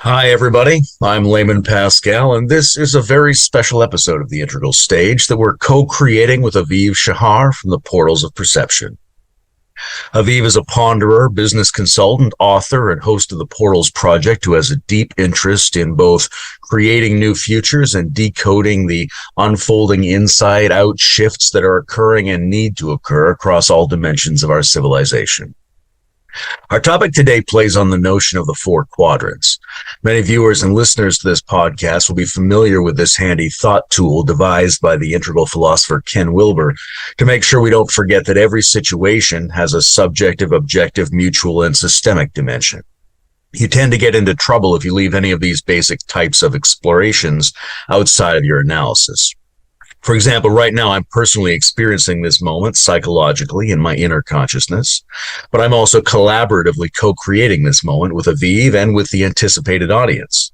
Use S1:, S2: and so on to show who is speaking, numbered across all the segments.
S1: Hi, everybody. I'm Layman Pascal, and this is a very special episode of The Integral Stage that we're co-creating with Aviv Shahar from the Portals of Perception. Aviv is a ponderer, business consultant, author, and host of the Portals Project who has a deep interest in both creating new futures and decoding the unfolding inside-out shifts that are occurring and need to occur across all dimensions of our civilization. Our topic today plays on the notion of the four quadrants. Many viewers and listeners to this podcast will be familiar with this handy thought tool devised by the integral philosopher Ken Wilber to make sure we don't forget that every situation has a subjective, objective, mutual, and systemic dimension. You tend to get into trouble if you leave any of these basic types of explorations outside of your analysis. For example, right now, I'm personally experiencing this moment psychologically in my inner consciousness, but I'm also collaboratively co-creating this moment with Aviv and with the anticipated audience.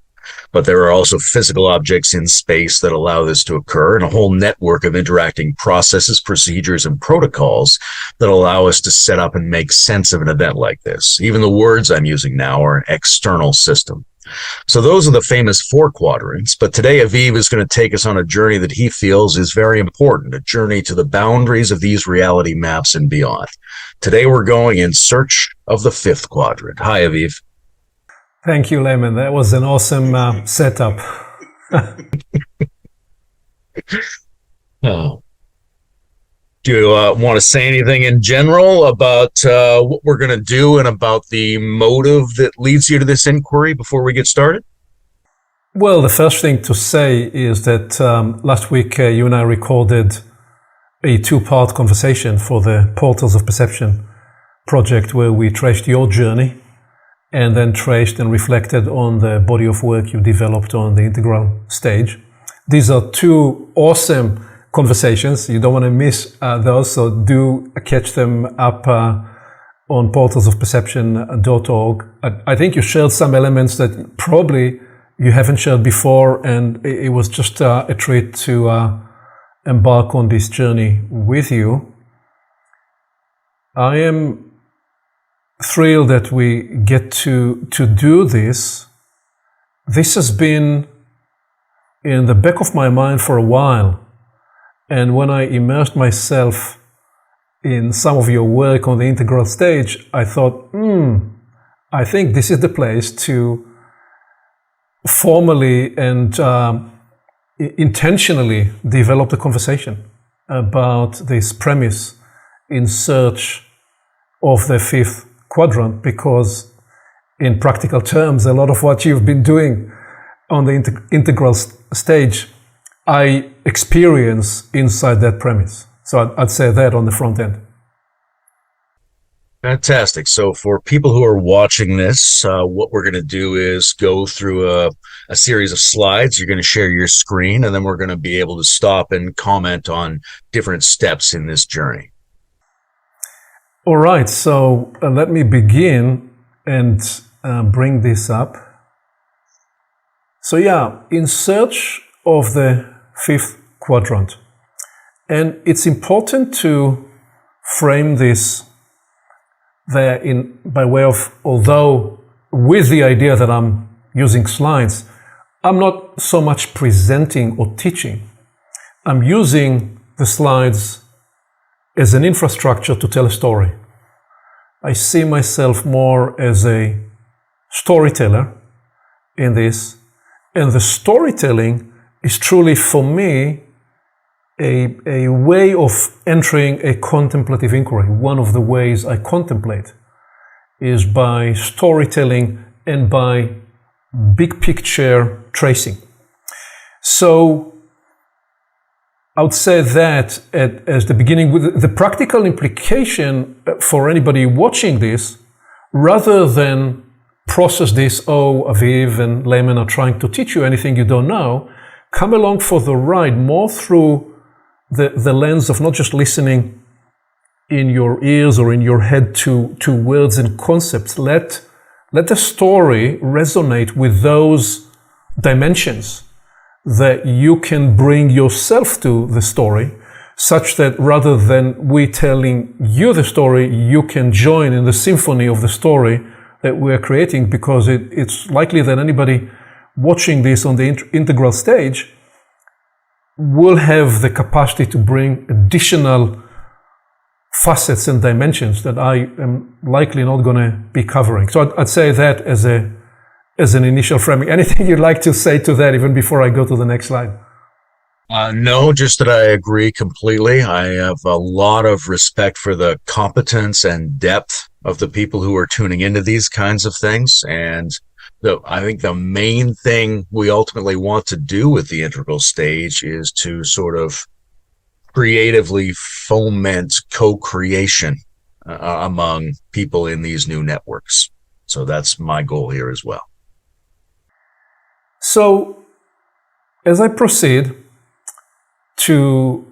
S1: But there are also physical objects in space that allow this to occur, and a whole network of interacting processes, procedures, and protocols that allow us to set up and make sense of an event like this. Even the words I'm using now are an external system. So those are the famous four quadrants, but today Aviv is going to take us on a journey that he feels is very important, a journey to the boundaries of these reality maps and beyond. Today we're going in search of the fifth quadrant. Hi, Aviv.
S2: Thank you, Layman. That was an awesome setup.
S1: Oh. Do you want to say anything in general about what we're going to do and about the motive that leads you to this inquiry before we get started?
S2: Well, the first thing to say is that last week you and I recorded a two-part conversation for the Portals of Perception project where we traced your journey and then traced and reflected on the body of work you developed on the integral stage. These are two awesome conversations. You don't want to miss those, so do catch them up on portalsofperception.org. I think you shared some elements that probably you haven't shared before, and it was just a treat to embark on this journey with you. I am thrilled that we get to do this. This has been in the back of my mind for a while. And when I immersed myself in some of your work on the integral stage, I thought, I think this is the place to formally and intentionally develop the conversation about this premise in search of the fifth quadrant, because in practical terms, a lot of what you've been doing on the integral stage I experience inside that premise. So I'd say that on the front end.
S1: Fantastic. So for people who are watching this, what we're going to do is go through a series of slides. You're going to share your screen, and then we're going to be able to stop and comment on different steps in this journey.
S2: All right. So let me begin and bring this up. So yeah, in search of the fifth quadrant. And it's important to frame this there by way of, although with the idea that I'm using slides, I'm not so much presenting or teaching. I'm using the slides as an infrastructure to tell a story. I see myself more as a storyteller in this, and the storytelling is truly, for me, a way of entering a contemplative inquiry. One of the ways I contemplate is by storytelling and by big picture tracing. So I would say that as the beginning, with the practical implication for anybody watching this, rather than process this, Aviv and Layman are trying to teach you anything you don't know, come along for the ride more through the lens of not just listening in your ears or in your head to words and concepts. Let the story resonate with those dimensions that you can bring yourself to the story, such that rather than we telling you the story, you can join in the symphony of the story that we're creating, because it's likely that anybody watching this on the integral stage will have the capacity to bring additional facets and dimensions that I am likely not going to be covering. So I'd say that as an initial framing. Anything you'd like to say to that even before I go to the next slide?
S1: No, just that I agree completely. I have a lot of respect for the competence and depth of the people who are tuning into these kinds of things. And I think the main thing we ultimately want to do with the integral stage is to sort of creatively foment co-creation among people in these new networks. So that's my goal here as well.
S2: So as I proceed to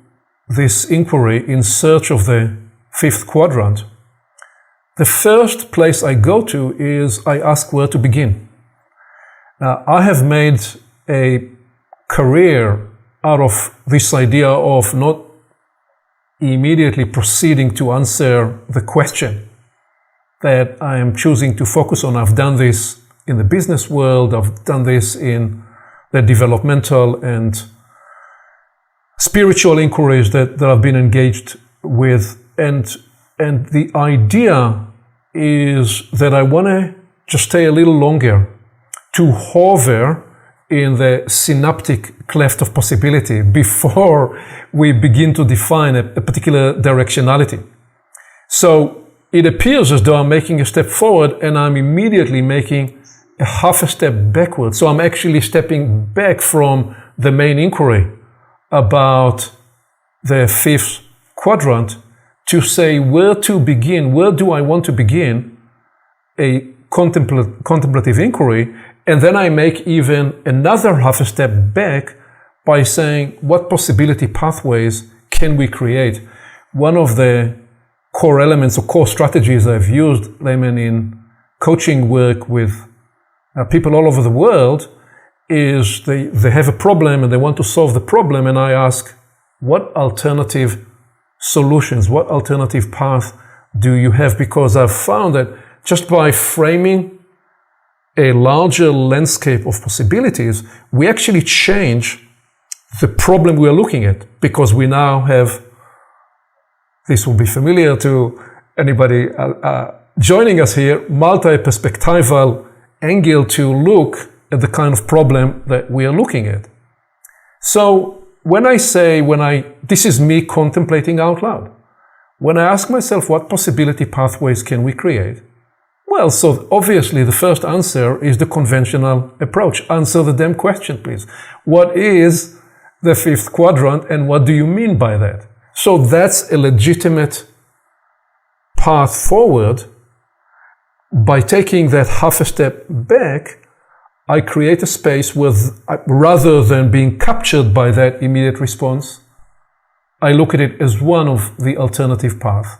S2: this inquiry in search of the fifth quadrant, the first place I go to is I ask where to begin. I have made a career out of this idea of not immediately proceeding to answer the question that I am choosing to focus on. I've done this in the business world, I've done this in the developmental and spiritual inquiries that I've been engaged with. And the idea is that I want to just stay a little longer to hover in the synaptic cleft of possibility before we begin to define a particular directionality. So it appears as though I'm making a step forward and I'm immediately making a half a step backward. So I'm actually stepping back from the main inquiry about the fifth quadrant to say where to begin, where do I want to begin a contemplative inquiry, and then I make even another half a step back by saying what possibility pathways can we create. One of the core elements or core strategies I've used, Layman, in coaching work with people all over the world is they have a problem and they want to solve the problem, and I ask, what alternative solutions, what alternative path do you have? Because I've found that just by framing a larger landscape of possibilities, we actually change the problem we are looking at, because we now have, this will be familiar to anybody joining us here, multi-perspectival angle to look at the kind of problem that we are looking at. So when I say, this is me contemplating out loud, when I ask myself what possibility pathways can we create? Well, so obviously the first answer is the conventional approach. Answer the damn question, please. What is the fifth quadrant and what do you mean by that? So that's a legitimate path forward. By taking that half a step back, I create a space where, rather than being captured by that immediate response, I look at it as one of the alternative paths.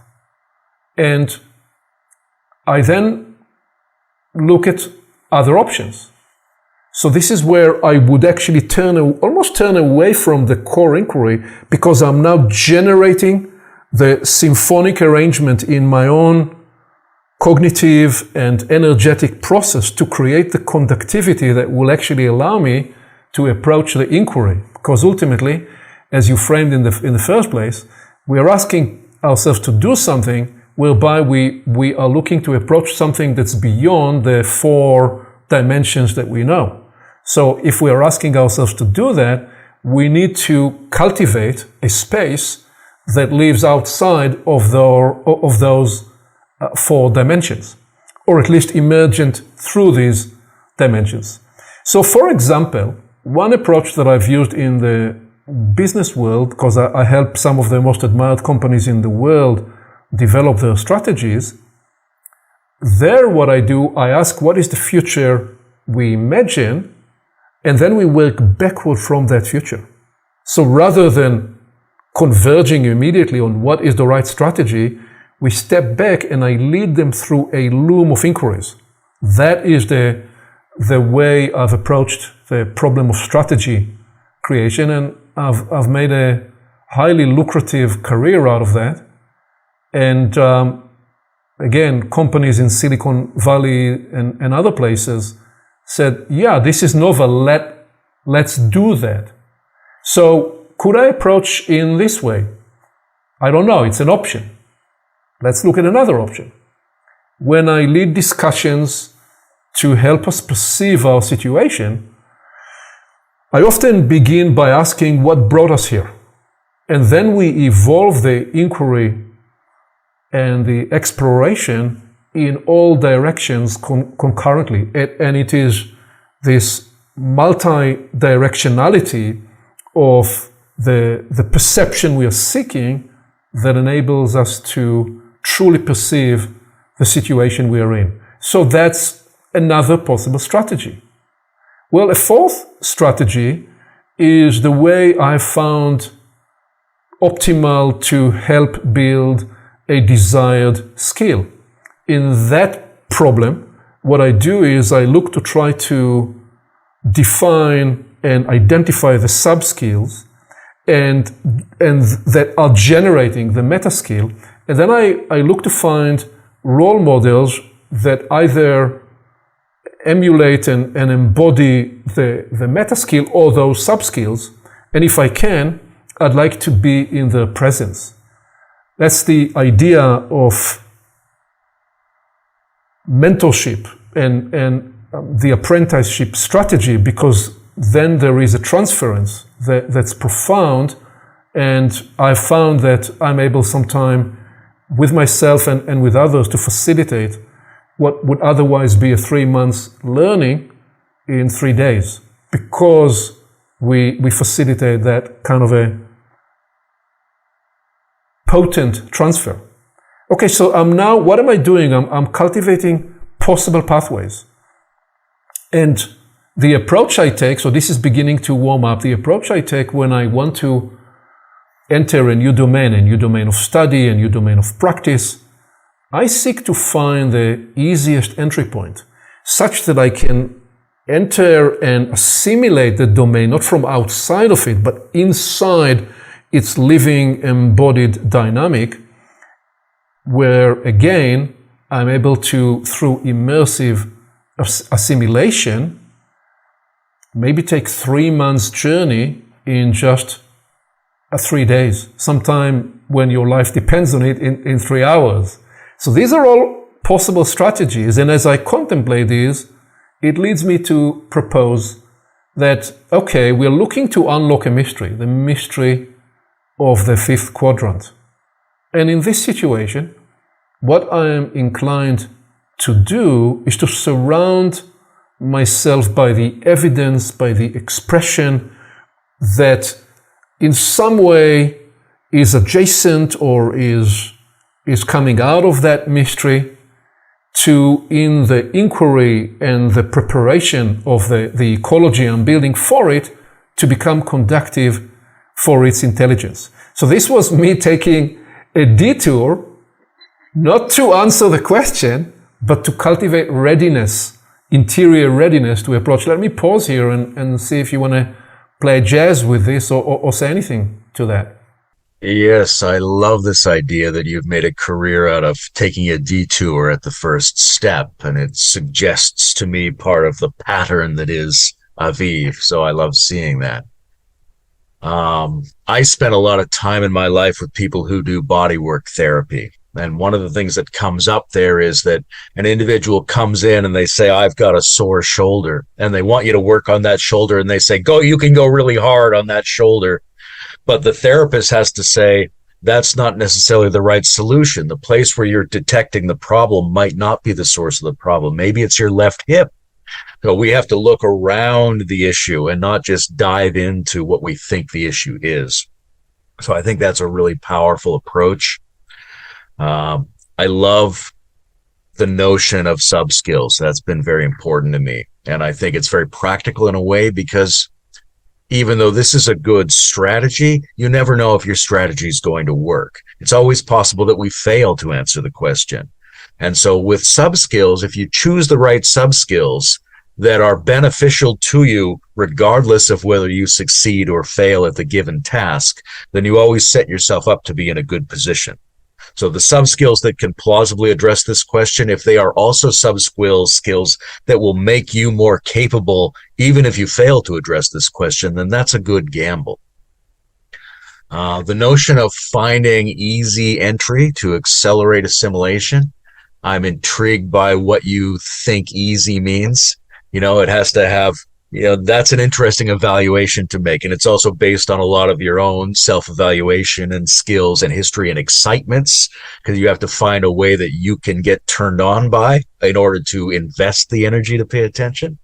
S2: And I then look at other options. So this is where I would actually almost turn away from the core inquiry, because I'm now generating the symphonic arrangement in my own cognitive and energetic process to create the conductivity that will actually allow me to approach the inquiry. Because ultimately, as you framed in the first place, we are asking ourselves to do something whereby we are looking to approach something that's beyond the four dimensions that we know. So if we are asking ourselves to do that, we need to cultivate a space that lives outside of those four dimensions, or at least emergent through these dimensions. So for example, one approach that I've used in the business world, because I help some of the most admired companies in the world develop their strategies, there what I do, I ask what is the future we imagine, and then we work backward from that future. So rather than converging immediately on what is the right strategy, we step back and I lead them through a loom of inquiries. That is the way I've approached the problem of strategy creation, and I've made a highly lucrative career out of that. And again, companies in Silicon Valley and other places said, yeah, this is novel, let's do that. So could I approach in this way? I don't know, it's an option. Let's look at another option. When I lead discussions to help us perceive our situation, I often begin by asking what brought us here. And then we evolve the inquiry and the exploration in all directions concurrently. And it is this multi-directionality of the perception we are seeking that enables us to truly perceive the situation we are in. So that's another possible strategy. Well, a fourth strategy is the way I found optimal to help build a desired skill. In that problem, what I do is I look to try to define and identify the sub-skills and that are generating the meta skill. And then I look to find role models that either emulate and embody the meta skill or those sub-skills. And if I can, I'd like to be in their presence. That's the idea of mentorship and the apprenticeship strategy, because then there is a transference that's profound. And I found that I'm able sometime with myself and with others to facilitate what would otherwise be a 3 months learning in 3 days, because we facilitate that kind of a potent transfer. Okay, so what am I doing? I'm cultivating possible pathways. And the approach I take, so this is beginning to warm up, the approach I take when I want to enter a new domain of study, a new domain of practice, I seek to find the easiest entry point, such that I can enter and assimilate the domain, not from outside of it, but inside its living, embodied dynamic, where again, I'm able to, through immersive assimilation, maybe take 3 months journey in just 3 days, sometime when your life depends on it in 3 hours. So these are all possible strategies. And as I contemplate these, it leads me to propose that, okay, we're looking to unlock a mystery, the mystery of the fifth quadrant. And in this situation, what I am inclined to do is to surround myself by the evidence, by the expression that in some way is adjacent or is coming out of that mystery, to, in the inquiry and the preparation of the ecology I'm building for it, to become conductive for its intelligence. So this was me taking a detour, not to answer the question, but to cultivate readiness, interior readiness to approach. Let me pause here and see if you want to play jazz with this or say anything to that.
S1: Yes, I love this idea that you've made a career out of taking a detour at the first step, and it suggests to me part of the pattern that is Aviv. So I love seeing that. I spent a lot of time in my life with people who do bodywork therapy. And one of the things that comes up there is that an individual comes in and they say, I've got a sore shoulder, and they want you to work on that shoulder. And they say, you can go really hard on that shoulder. But the therapist has to say, that's not necessarily the right solution. The place where you're detecting the problem might not be the source of the problem. Maybe it's your left hip. So we have to look around the issue and not just dive into what we think the issue is. So I think that's a really powerful approach. I love the notion of sub-skills. That's been very important to me. And I think it's very practical in a way, because even though this is a good strategy, you never know if your strategy is going to work. It's always possible that we fail to answer the question. And so with sub-skills, if you choose the right sub-skills that are beneficial to you, regardless of whether you succeed or fail at the given task, then you always set yourself up to be in a good position. So the sub-skills that can plausibly address this question, if they are also skills that will make you more capable, even if you fail to address this question, then that's a good gamble. The notion of finding easy entry to accelerate assimilation, I'm intrigued by what you think easy means. It has to have, that's an interesting evaluation to make. And it's also based on a lot of your own self-evaluation and skills and history and excitements, because you have to find a way that you can get turned on by in order to invest the energy to pay attention.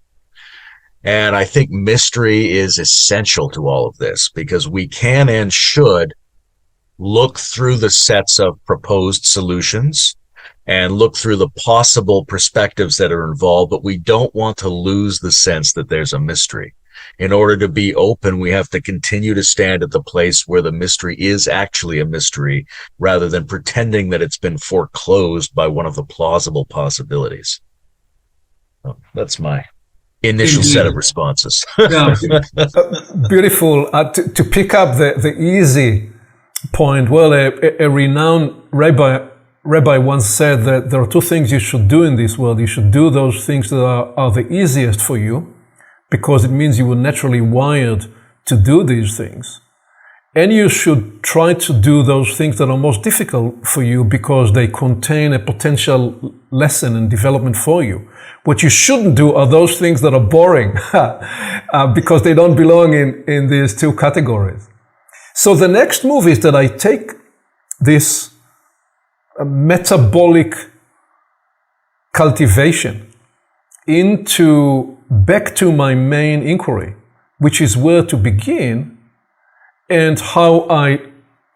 S1: And I think mystery is essential to all of this, because we can and should look through the sets of proposed solutions and look through the possible perspectives that are involved, but we don't want to lose the sense that there's a mystery. In order to be open, we have to continue to stand at the place where the mystery is actually a mystery, rather than pretending that it's been foreclosed by one of the plausible possibilities. That's my initial set of responses.
S2: Yeah, beautiful. To pick up the easy point, well, a renowned rabbi once said that there are two things you should do in this world. You should do those things that are the easiest for you, because it means you were naturally wired to do these things. And you should try to do those things that are most difficult for you, because they contain a potential lesson and development for you. What you shouldn't do are those things that are boring, because they don't belong in these two categories. So the next move is that I take this metabolic cultivation back to my main inquiry, which is where to begin and how I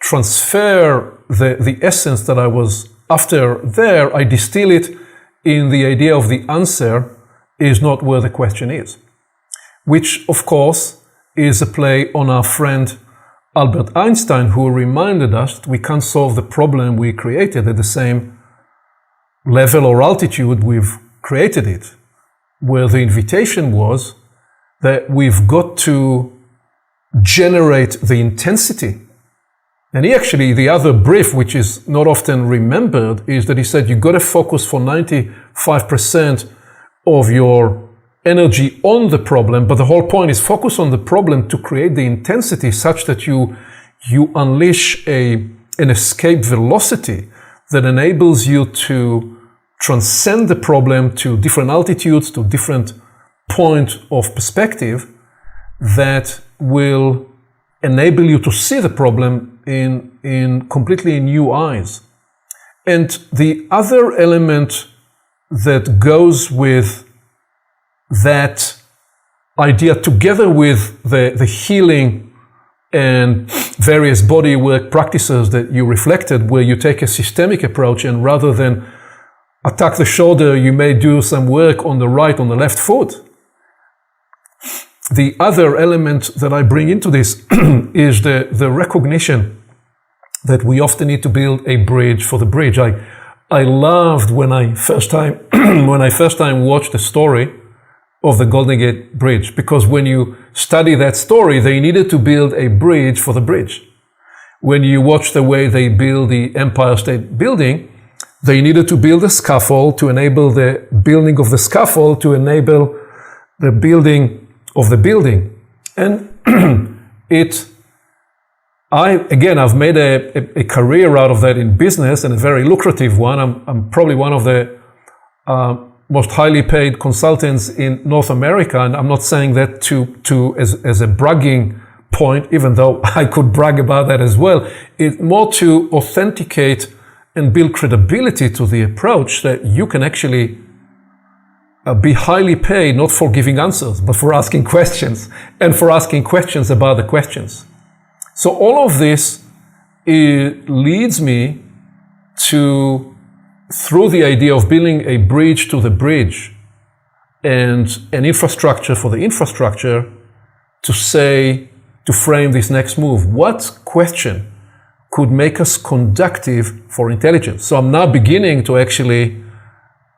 S2: transfer the essence that I was after there. I distill it in the idea of the answer is not where the question is, which of course is a play on our friend Albert Einstein, who reminded us that we can't solve the problem we created at the same level or altitude we've created it, where the invitation was that we've got to generate the intensity. And the other brief, which is not often remembered, is that he said you've got to focus for 95% of your energy on the problem, but the whole point is focus on the problem to create the intensity such that you unleash an escape velocity that enables you to transcend the problem to different altitudes, to different point of perspective that will enable you to see the problem in completely new eyes. And the other element that goes with that idea, together with the healing and various body work practices that you reflected, where you take a systemic approach, and rather than attack the shoulder, you may do some work on the right, on the left foot. The other element that I bring into this is the recognition that we often need to build a bridge for the bridge. I loved when I first time watched the story of the Golden Gate Bridge, because when you study that story, they needed to build a bridge for the bridge. When you watch the way they build the Empire State Building, they needed to build a scaffold to enable the building of the scaffold to enable the building of the building. And I've made a career out of that in business, and a very lucrative one. I'm probably one of the most highly paid consultants in North America, and I'm not saying that as a bragging point, even though I could brag about that as well. It's more to authenticate and build credibility to the approach that you can actually be highly paid, not for giving answers, but for asking questions, and for asking questions about the questions. So all of this leads me to, through the idea of building a bridge to the bridge and an infrastructure for the infrastructure, to frame this next move. What question could make us conductive for intelligence? So I'm now beginning to actually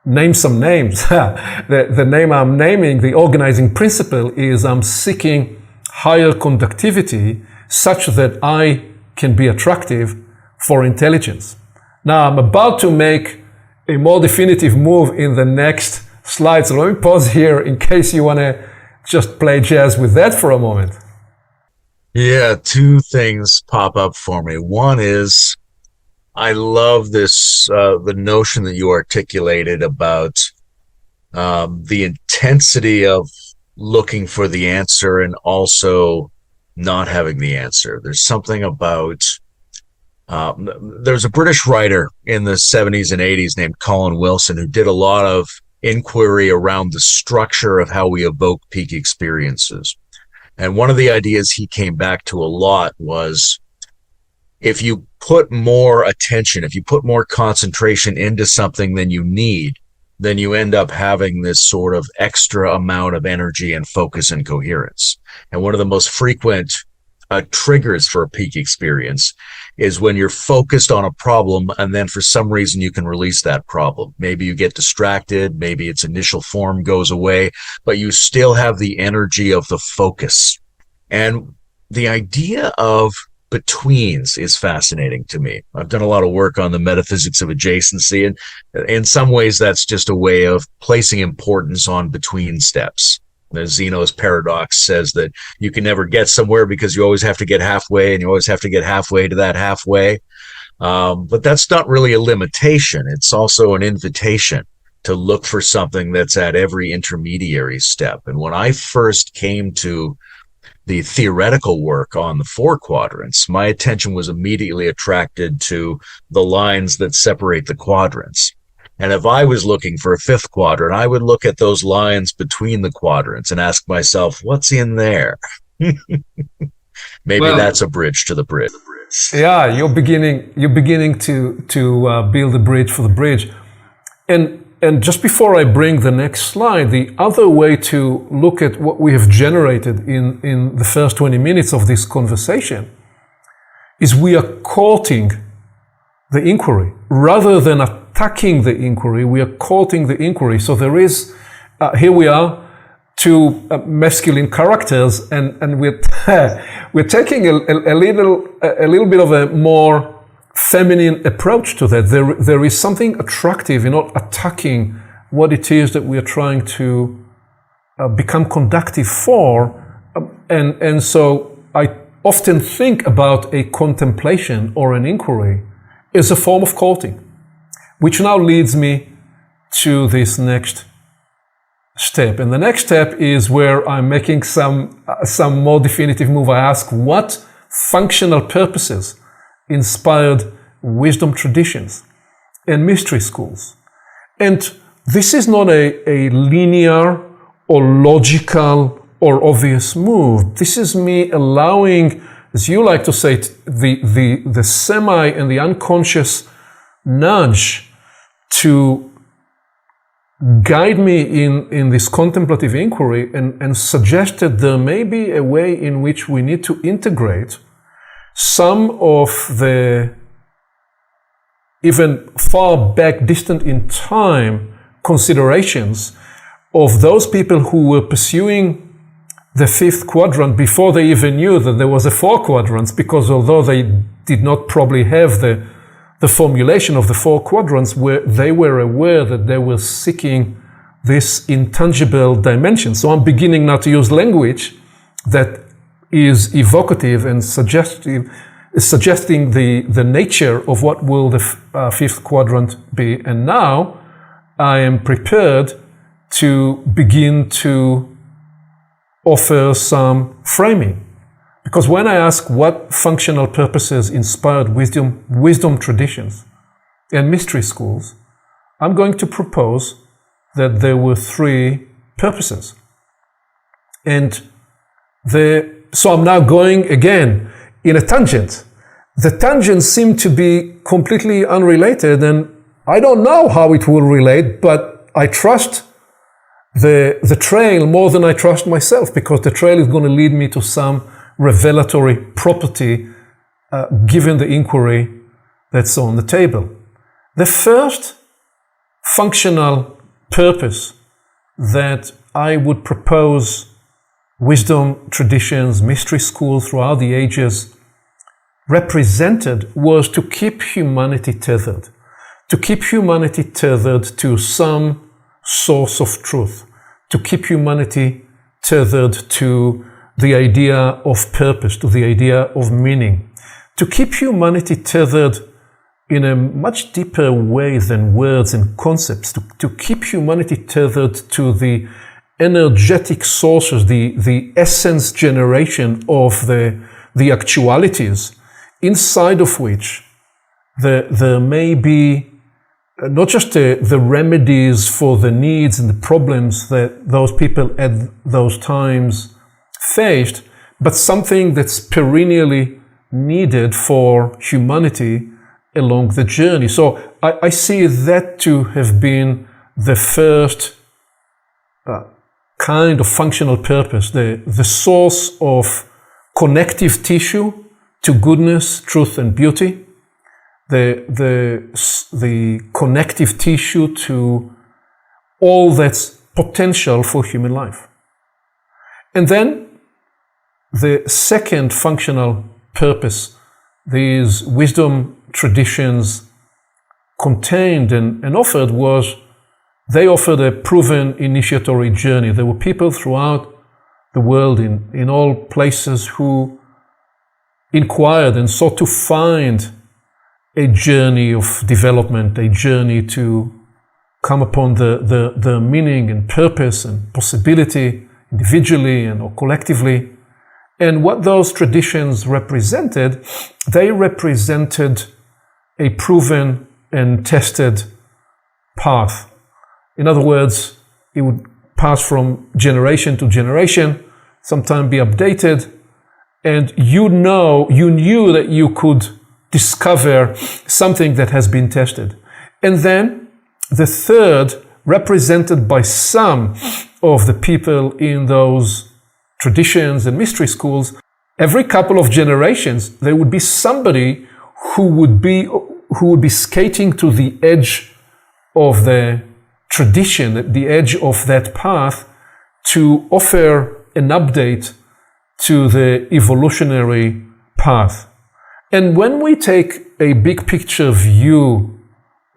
S2: name some names. The name I'm naming, the organizing principle, is I'm seeking higher conductivity such that I can be attractive for intelligence. Now I'm about to make a more definitive move in the next slide. So let me pause here in case you want to just play jazz with that for a moment.
S1: Yeah, two things pop up for me. One is I love this, the notion that you articulated about the intensity of looking for the answer and also not having the answer. There's something about, there's a British writer in the 70s and 80s named Colin Wilson who did a lot of inquiry around the structure of how we evoke peak experiences. And one of the ideas he came back to a lot was if you put more attention, if you put more concentration into something than you need, then you end up having this sort of extra amount of energy and focus and coherence. And one of the most frequent triggers for a peak experience is when you're focused on a problem and then for some reason you can release that problem. Maybe you get distracted, maybe its initial form goes away, but you still have the energy of the focus. And the idea of betweens is fascinating to me. I've done a lot of work on the metaphysics of adjacency, and in some ways that's just a way of placing importance on between steps. Zeno's paradox says that you can never get somewhere because you always have to get halfway, and you always have to get halfway to that halfway. But that's not really a limitation. It's also an invitation to look for something that's at every intermediary step. And when I first came to the theoretical work on the four quadrants, my attention was immediately attracted to the lines that separate the quadrants. And if I was looking for a fifth quadrant, I would look at those lines between the quadrants and ask myself, what's in there? Maybe that's a bridge to the bridge.
S2: Yeah, you're beginning to build a bridge for the bridge. And just before I bring the next slide, the other way to look at what we have generated in the first 20 minutes of this conversation is we are courting the inquiry. Rather than attacking the inquiry, we are courting the inquiry. So there is, here we are, two masculine characters, and we're taking a little bit of a more feminine approach to that. There is something attractive in not attacking what it is that we are trying to become conductive for. And so I often think about a contemplation or an inquiry as a form of courting, which now leads me to this next step. And the next step is where I'm making some more definitive move. I ask, what functional purposes inspired wisdom traditions and mystery schools? And this is not a linear or logical or obvious move. This is me allowing, as you like to say, the semi and the unconscious nudge to guide me in this contemplative inquiry and suggest that there may be a way in which we need to integrate some of the even far back, distant in time considerations of those people who were pursuing the fifth quadrant before they even knew that there was a four quadrants, because although they did not probably have the formulation of the four quadrants, where they were aware that they were seeking this intangible dimension. So I'm beginning now to use language that is evocative and suggesting the nature of what will the fifth quadrant be. And now I am prepared to begin to offer some framing. Because when I ask what functional purposes inspired wisdom traditions and mystery schools, I'm going to propose that there were three purposes. And so I'm now going again in a tangent. The tangents seem to be completely unrelated, and I don't know how it will relate, but I trust the trail more than I trust myself, because the trail is going to lead me to some revelatory property given the inquiry that's on the table. The first functional purpose that I would propose wisdom traditions, mystery schools throughout the ages represented was to keep humanity tethered. to keep humanity tethered to some source of truth, to keep humanity tethered to the idea of purpose, to the idea of meaning, to keep humanity tethered in a much deeper way than words and concepts, to keep humanity tethered to the energetic sources, the essence generation of the actualities, inside of which there may be not just the remedies for the needs and the problems that those people at those times faced, but something that's perennially needed for humanity along the journey. So I see that to have been the first kind of functional purpose, the source of connective tissue to goodness, truth, and beauty, the connective tissue to all that's potential for human life. And then the second functional purpose these wisdom traditions contained and offered was they offered a proven initiatory journey. There were people throughout the world in all places who inquired and sought to find a journey of development, a journey to come upon the meaning and purpose and possibility individually and or collectively. And what those traditions represented, they represented a proven and tested path. In other words, it would pass from generation to generation, sometimes be updated, and you knew that you could discover something that has been tested. And then the third, represented by some of the people in those traditions and mystery schools, every couple of generations, there would be somebody who would be skating to the edge of the tradition, at the edge of that path, to offer an update to the evolutionary path. And when we take a big picture view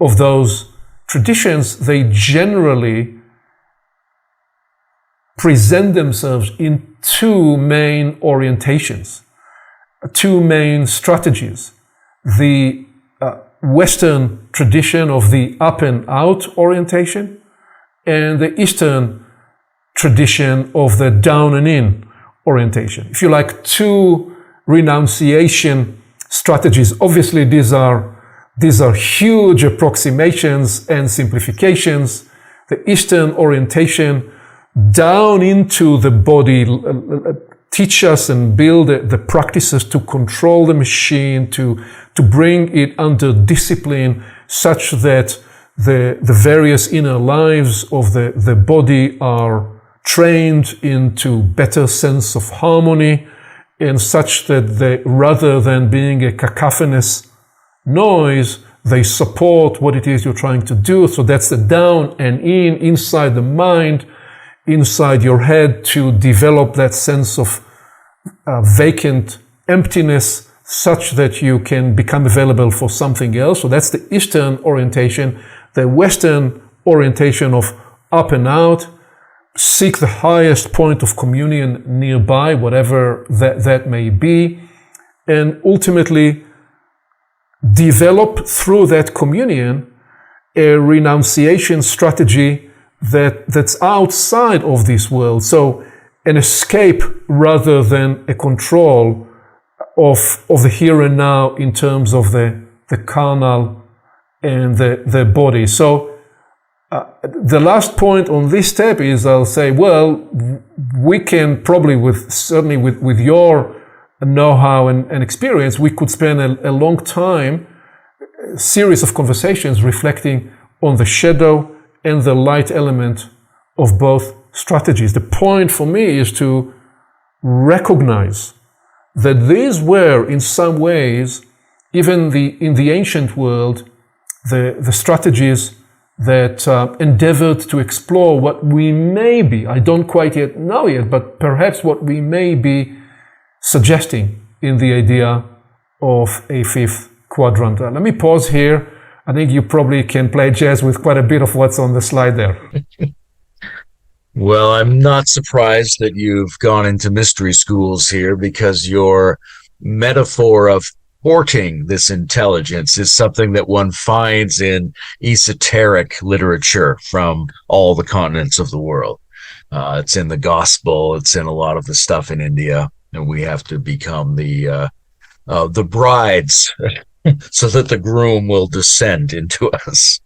S2: of those traditions, they generally present themselves in two main orientations, two main strategies. The Western tradition of the up and out orientation, and the Eastern tradition of the down and in orientation. If you like, two renunciation strategies. Obviously, these are huge approximations and simplifications. The Eastern orientation down into the body, teach us and build the practices to control the machine, to bring it under discipline such that the various inner lives of the body are trained into better sense of harmony, and such that they, rather than being a cacophonous noise, they support what it is you're trying to do. So that's the down and in, inside the mind, inside your head, to develop that sense of vacant emptiness such that you can become available for something else. So that's the Eastern orientation. The Western orientation of up and out, seek the highest point of communion nearby, whatever that may be, and ultimately develop through that communion a renunciation strategy that's outside of this world. So an escape rather than a control of the here and now in terms of the carnal and the body. So the last point on this step is, I'll say, well, we can probably, certainly with your know-how and experience, we could spend a long time, a series of conversations reflecting on the shadow and the light element of both strategies. The point for me is to recognize that these were, in some ways, even in the ancient world, the strategies that endeavored to explore what we may be, I don't quite yet know yet, but perhaps what we may be suggesting in the idea of a fifth quadrant. Let me pause here. I think you probably can play jazz with quite a bit of what's on the slide there.
S1: Well, I'm not surprised that you've gone into mystery schools here, because your metaphor of porting this intelligence is something that one finds in esoteric literature from all the continents of the world. It's in the gospel. It's in a lot of the stuff in India, and we have to become the brides so that the groom will descend into us.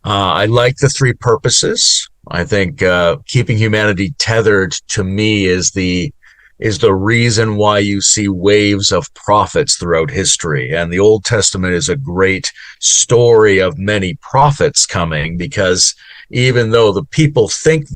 S1: I like the three purposes. I think keeping humanity tethered, to me, is the reason why you see waves of prophets throughout history. And the Old Testament is a great story of many prophets coming, because even though the people think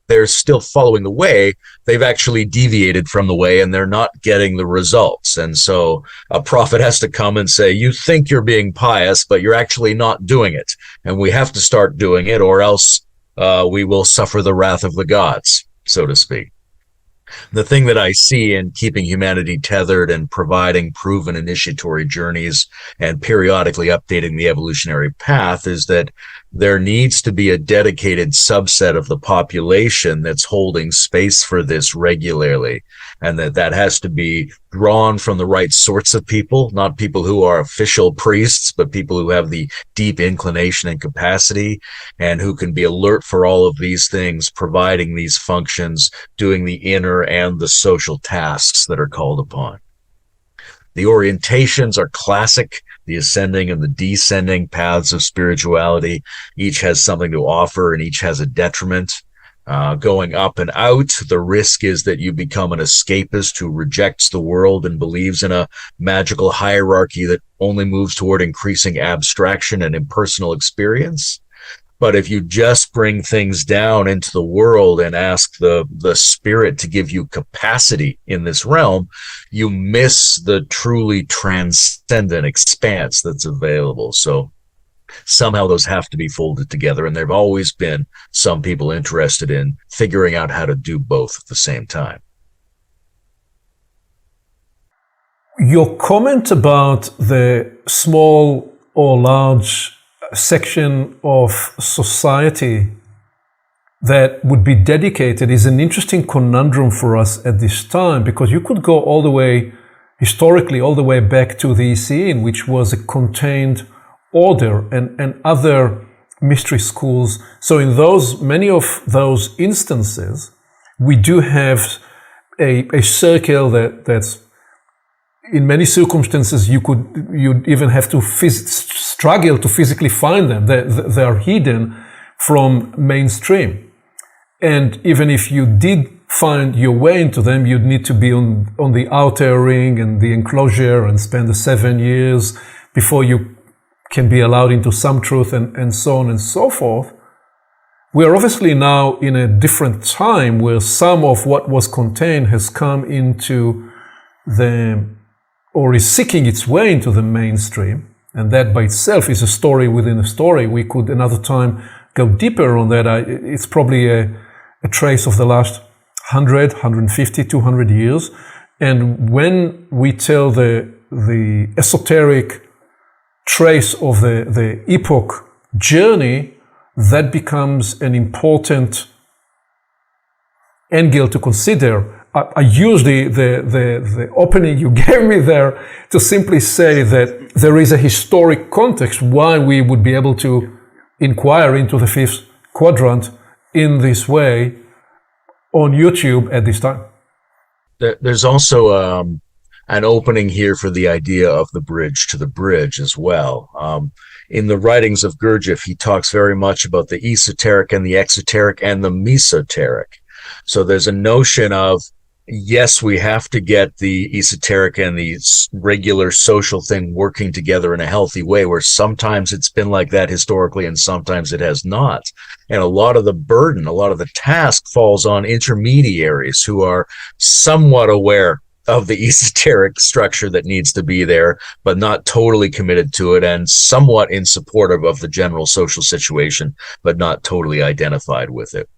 S1: they're still following the way, they've actually deviated from the way and they're not getting the results. And so a prophet has to come and say, you think you're being pious, but you're actually not doing it. And we have to start doing it, or else we will suffer the wrath of the gods, so to speak. The thing that I see in keeping humanity tethered and providing proven initiatory journeys and periodically updating the evolutionary path is that there needs to be a dedicated subset of the population that's holding space for this regularly, and that has to be drawn from the right sorts of people, not people who are official priests, but people who have the deep inclination and capacity, and who can be alert for all of these things, providing these functions, doing the inner and the social tasks that are called upon. The orientations are classic, the ascending and the descending paths of spirituality. Each has something to offer and each has a detriment. Going up and out, the risk is that you become an escapist who rejects the world and believes in a magical hierarchy that only moves toward increasing abstraction and impersonal experience. But if you just bring things down into the world and ask the spirit to give you capacity in this realm, you miss the truly transcendent expanse that's available. So somehow those have to be folded together. And there have always been some people interested in figuring out how to do both at the same time.
S2: Your comment about the small or large section of society that would be dedicated is an interesting conundrum for us at this time, because you could go all the way, historically, all the way back to the ECE, which was a contained order, and other mystery schools. So in many of those instances, we do have a circle that's in many circumstances you'd even have to struggle to physically find them. They are hidden from mainstream. And even if you did find your way into them, you'd need to be on the outer ring and the enclosure and spend the 7 years before you can be allowed into some truth, and so on and so forth. We are obviously now in a different time where some of what was contained has come into or is seeking its way into the mainstream. And that by itself is a story within a story. We could another time go deeper on that. It's probably a trace of the last 100, 150, 200 years. And when we tell the esoteric trace of the epoch journey, that becomes an important angle to consider. I use the opening you gave me there to simply say that there is a historic context why we would be able to inquire into the fifth quadrant in this way on YouTube at this time.
S1: There's also an opening here for the idea of the bridge to the bridge as well. In the writings of Gurdjieff, he talks very much about the esoteric and the exoteric and the mesoteric. So there's a notion of, yes, we have to get the esoteric and the regular social thing working together in a healthy way, where sometimes it's been like that historically and sometimes it has not. And a lot of the burden, a lot of the task falls on intermediaries who are somewhat aware of the esoteric structure that needs to be there, but not totally committed to it, and somewhat in support of the general social situation, but not totally identified with it.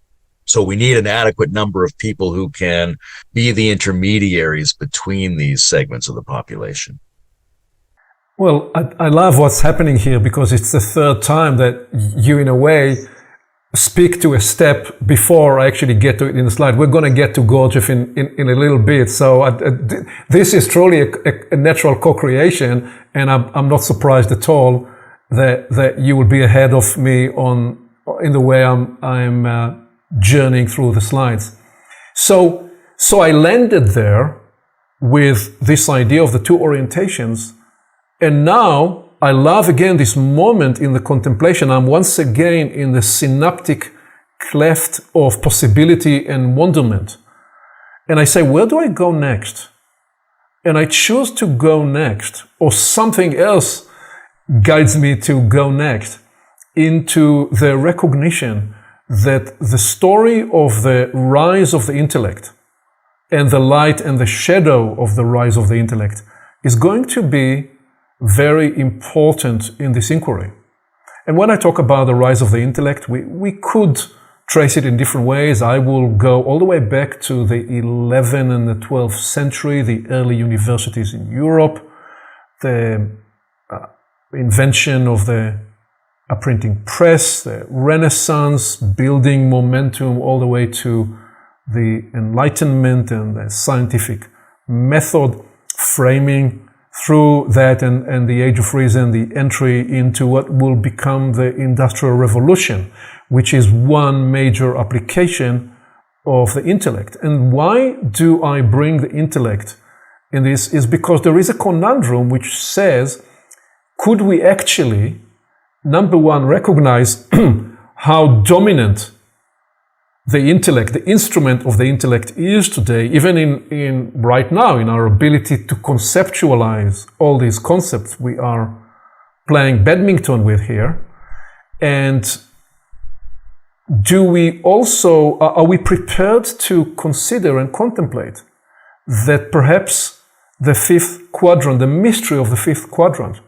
S1: So we need an adequate number of people who can be the intermediaries between these segments of the population.
S2: Well, I love what's happening here because it's the third time that you, in a way, speak to a step before I actually get to it in the slide. We're going to get to Gurdjieff in a little bit. So this is truly a natural co-creation, and I'm not surprised at all that you will be ahead of me in the way I'm journeying through the slides. So I landed there with this idea of the two orientations. And now I love again this moment in the contemplation. I'm once again in the synaptic cleft of possibility and wonderment. And I say, where do I go next? And I choose to go next, or something else guides me to go next, into the recognition that the story of the rise of the intellect and the light and the shadow of the rise of the intellect is going to be very important in this inquiry. And when I talk about the rise of the intellect, we could trace it in different ways. I will go all the way back to the 11th and the 12th century, the early universities in Europe, the invention of the printing press, the Renaissance, building momentum all the way to the Enlightenment and the scientific method, framing through that and the Age of Reason, the entry into what will become the Industrial Revolution, which is one major application of the intellect. And why do I bring the intellect in this? Is because there is a conundrum which says, could we actually, number one, recognize how dominant the intellect, the instrument of the intellect is today, even in right now, in our ability to conceptualize all these concepts we are playing badminton with here. And do we also, are we prepared to consider and contemplate that perhaps the fifth quadrant, the mystery of the fifth quadrant,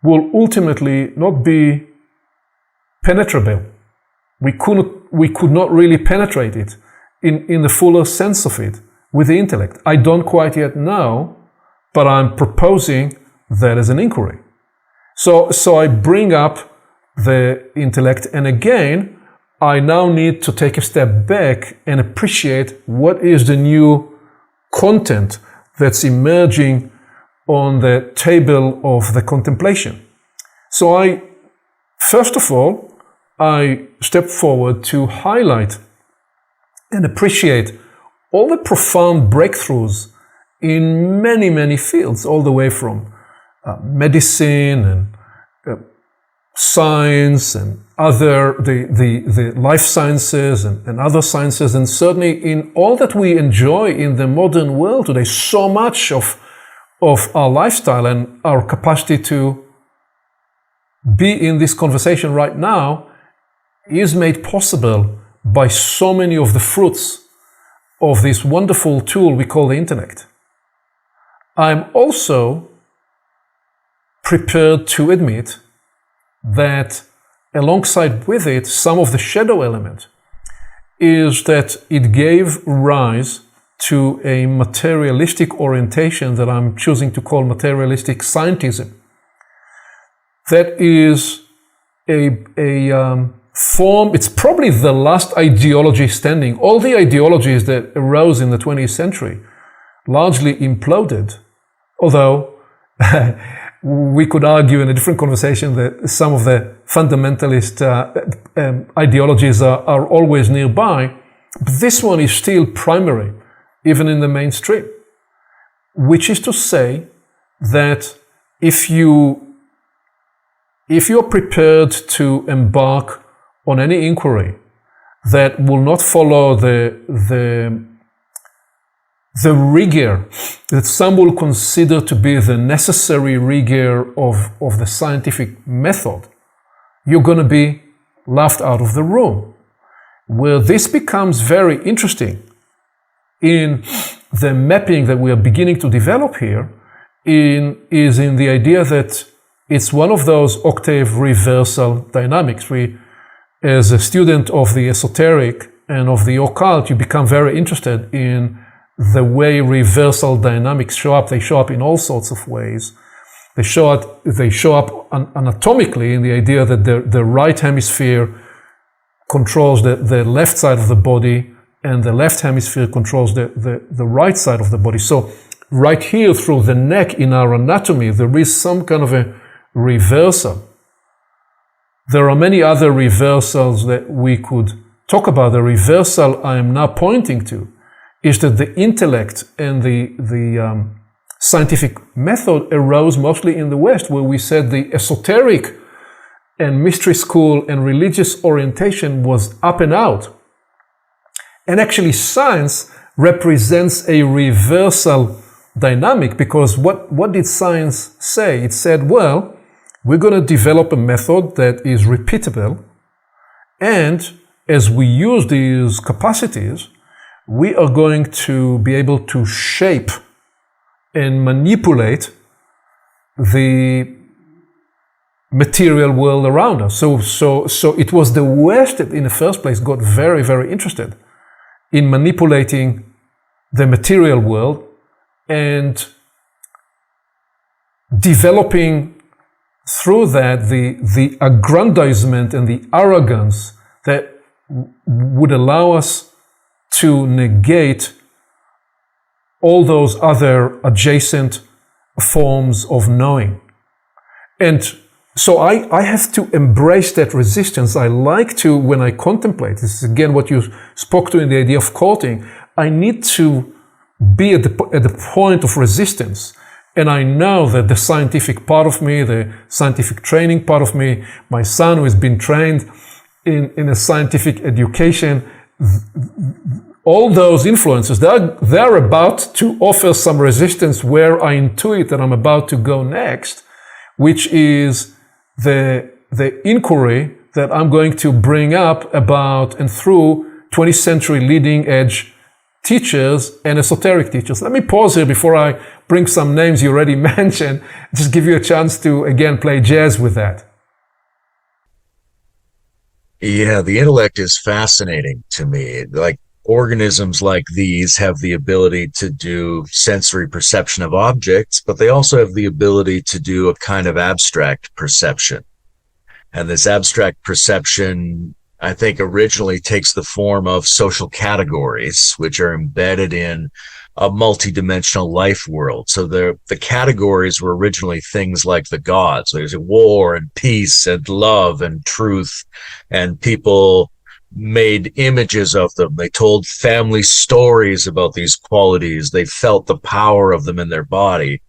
S2: will ultimately not be penetrable? We could not really penetrate it in the fuller sense of it with the intellect. I don't quite yet know, but I'm proposing that as an inquiry. So I bring up the intellect, and again, I now need to take a step back and appreciate what is the new content that's emerging on the table of the contemplation. So first of all, I step forward to highlight and appreciate all the profound breakthroughs in many, many fields, all the way from medicine and science and the life sciences and other sciences, and certainly in all that we enjoy in the modern world today. So much of our lifestyle and our capacity to be in this conversation right now is made possible by so many of the fruits of this wonderful tool we call the intellect. I'm also prepared to admit that alongside with it, some of the shadow element is that it gave rise to a materialistic orientation that I'm choosing to call materialistic scientism. That is a form, it's probably the last ideology standing. All the ideologies that arose in the 20th century largely imploded, although we could argue in a different conversation that some of the fundamentalist ideologies are always nearby. But this one is still primary, even in the mainstream, which is to say that if you're prepared to embark on any inquiry that will not follow the rigor that some will consider to be the necessary rigor of the scientific method, you're going to be laughed out of the room. Where this becomes very interesting in the mapping that we are beginning to develop here is in the idea that it's one of those octave reversal dynamics. As a student of the esoteric and of the occult, you become very interested in the way reversal dynamics show up. They show up in all sorts of ways. They show up anatomically in the idea that the right hemisphere controls the left side of the body, and the left hemisphere controls the right side of the body. So right here through the neck in our anatomy, there is some kind of a reversal. There are many other reversals that we could talk about. The reversal I am now pointing to is that the intellect and the scientific method arose mostly in the West, where we said the esoteric and mystery school and religious orientation was up and out. And actually science represents a reversal dynamic, because what did science say? It said, well, we're going to develop a method that is repeatable, and as we use these capacities, we are going to be able to shape and manipulate the material world around us. So it was the West that in the first place got very, very interested in manipulating the material world and developing through that the aggrandizement and the arrogance that would allow us to negate all those other adjacent forms of knowing. And so I have to embrace that resistance. I like to, when I contemplate, this is again what you spoke to in the idea of courting, I need to be at the point of resistance. And I know that the scientific part of me, the scientific training part of me, my son who has been trained in a scientific education, all those influences, they're about to offer some resistance where I intuit that I'm about to go next, which is the inquiry that I'm going to bring up about and through 20th century leading edge teachers and esoteric teachers. Let me pause here before I bring some names you already mentioned, just give you a chance to, again, play jazz with that.
S1: Yeah, the intellect is fascinating to me. Like, organisms like these have the ability to do sensory perception of objects, but they also have the ability to do a kind of abstract perception. And this abstract perception, I think, originally takes the form of social categories, which are embedded in a multidimensional life world. So the categories were originally things like the gods. There's war and peace and love and truth, and people made images of them. They told family stories about these qualities. They felt the power of them in their body.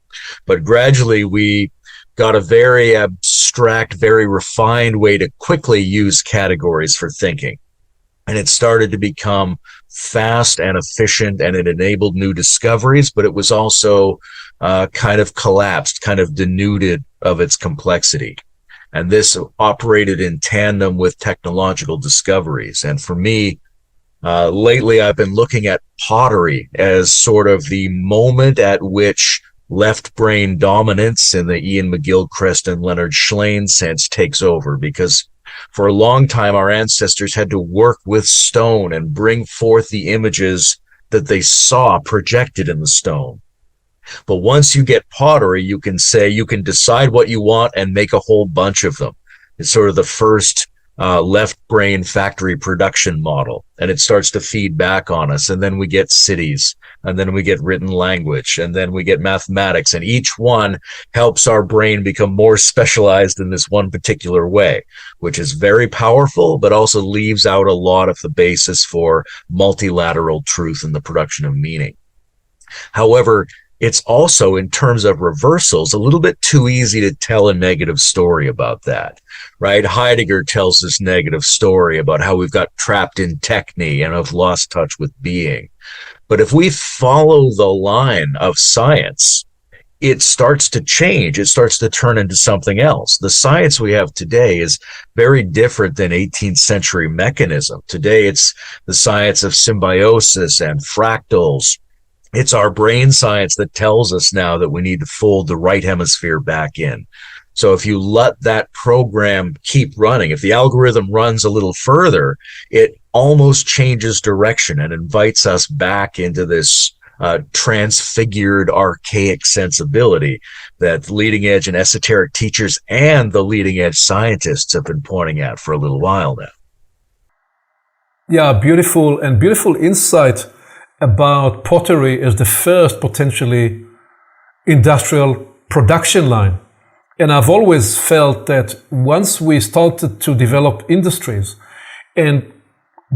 S1: But gradually we got a very abstract, very refined way to quickly use categories for thinking. And it started to become fast and efficient, and it enabled new discoveries, but it was also kind of collapsed, kind of denuded of its complexity. And this operated in tandem with technological discoveries. And for me, lately I've been looking at pottery as sort of the moment at which left brain dominance in the Ian McGilchrist and Leonard Shlain sense takes over, because for a long time our ancestors had to work with stone and bring forth the images that they saw projected in the stone. But once you get pottery, you can decide what you want and make a whole bunch of them. It's sort of the first left brain factory production model, and it starts to feed back on us. And then we get cities, and then we get written language, and then we get mathematics, and each one helps our brain become more specialized in this one particular way, which is very powerful, but also leaves out a lot of the basis for multilateral truth and the production of meaning. However, it's also, in terms of reversals, a little bit too easy to tell a negative story about that, right? Heidegger tells this negative story about how we've got trapped in techne and have lost touch with being. But if we follow the line of science, it starts to change. It starts to turn into something else. The science we have today is very different than 18th century mechanism. Today, it's the science of symbiosis and fractals. It's our brain science that tells us now that we need to fold the right hemisphere back in. So if you let that program keep running, if the algorithm runs a little further, it almost changes direction and invites us back into this transfigured, archaic sensibility that leading edge and esoteric teachers and the leading edge scientists have been pointing at for a little while now.
S2: Yeah, beautiful insight about pottery as the first potentially industrial production line. And I've always felt that once we started to develop industries and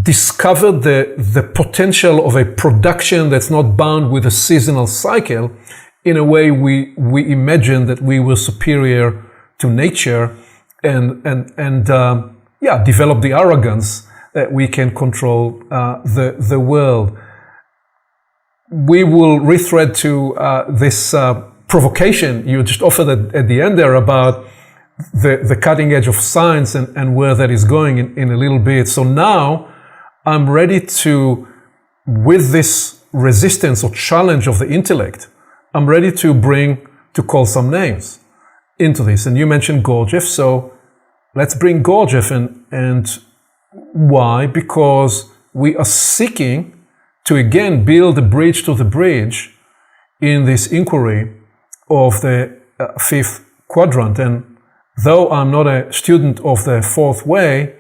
S2: discovered the potential of a production that's not bound with a seasonal cycle, in a way we imagined that we were superior to nature and develop the arrogance that we can control the world. We will rethread to this provocation you just offered at the end there about the cutting edge of science and where that is going in a little bit. So now I'm ready to, with this resistance or challenge of the intellect, I'm ready to call some names into this. And you mentioned Gurdjieff, so let's bring Gurdjieff and why? Because we are seeking to again build a bridge to the bridge in this inquiry of the fifth quadrant. And though I'm not a student of the fourth way,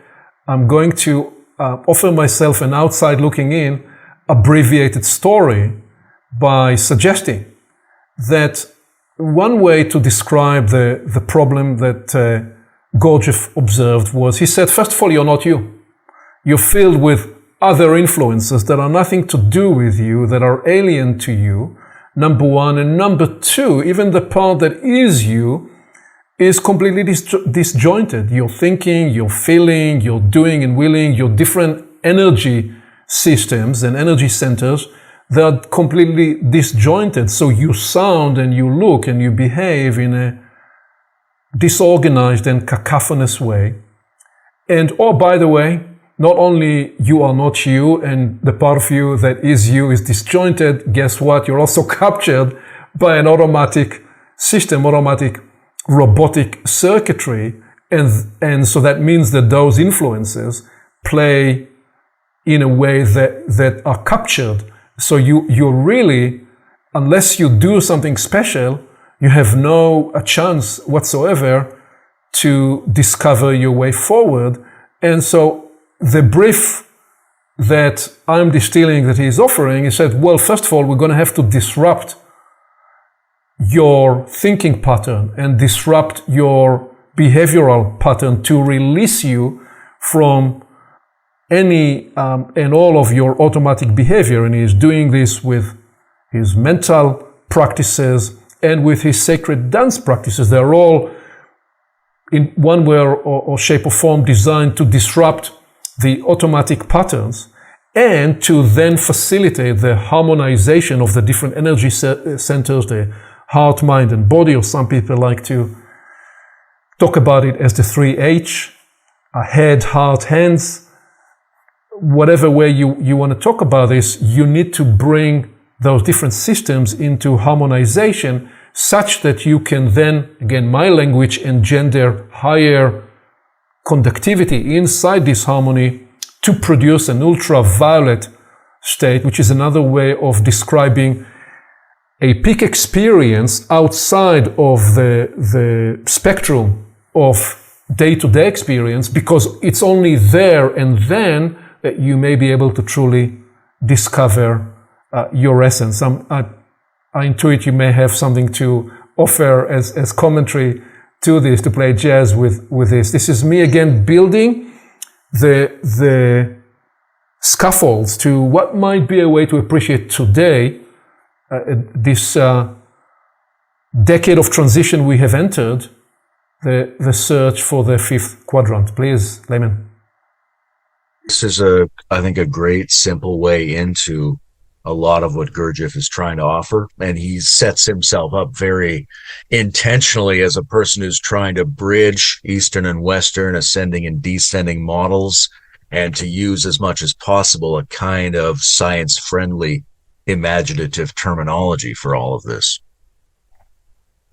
S2: I'm going to offer myself an outside looking in abbreviated story by suggesting that one way to describe the problem that Gurdjieff observed was, he said, first of all, you're not you. You're filled with other influences that are nothing to do with you, that are alien to you, number one. And number two, even the part that is you is completely disjointed. Your thinking, your feeling, your doing and willing, your different energy systems and energy centers, they're completely disjointed. So you sound and you look and you behave in a disorganized and cacophonous way. And, oh, by the way, not only you are not you and the part of you that is you is disjointed, guess what? You're also captured by an automatic system, automatic robotic circuitry. And so that means that those influences play in a way that are captured. So you're really, unless you do something special, you have no chance whatsoever to discover your way forward. And so the brief that I'm distilling that he's offering, he said, well, first of all, we're going to have to disrupt your thinking pattern and disrupt your behavioral pattern to release you from any and all of your automatic behavior. And he's doing this with his mental practices and with his sacred dance practices. They're all in one way or shape or form designed to disrupt the automatic patterns and to then facilitate the harmonization of the different energy centers, the heart, mind, and body, or some people like to talk about it as the 3H, head, heart, hands. Whatever way you want to talk about this, you need to bring those different systems into harmonization such that you can then, again, my language, engender higher conductivity inside this harmony to produce an ultraviolet state, which is another way of describing a peak experience outside of the spectrum of day-to-day experience, because it's only there and then that you may be able to truly discover your essence. I intuit you may have something to offer as commentary to this, to play jazz with this. This is me again building the scaffolds to what might be a way to appreciate today this decade of transition we have entered, the search for the fifth quadrant. Please, Layman.
S1: This is I think, a great, simple way into a lot of what Gurdjieff is trying to offer. And he sets himself up very intentionally as a person who's trying to bridge Eastern and Western, ascending and descending models, and to use as much as possible a kind of science-friendly, imaginative terminology for all of this.